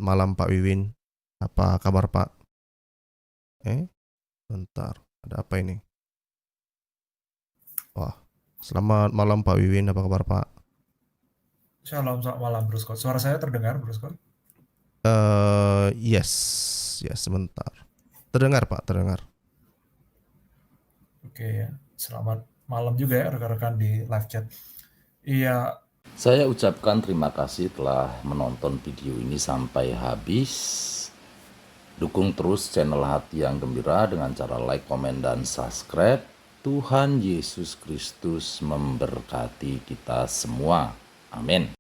malam Pak Wiwin. Apa kabar Pak? Bentar, ada apa ini? Wah, selamat malam Pak Wiwin. Apa kabar Pak? Shalom, selamat malam Bro Scott. Suara saya terdengar Bro Scott? Yes, sebentar. Terdengar Pak, terdengar. Oke ya, selamat malam juga ya rekan-rekan di live chat. Iya. Saya ucapkan terima kasih telah menonton video ini sampai habis. Dukung terus channel Hati yang Gembira dengan cara like, komen, dan subscribe. Tuhan Yesus Kristus memberkati kita semua. Amin.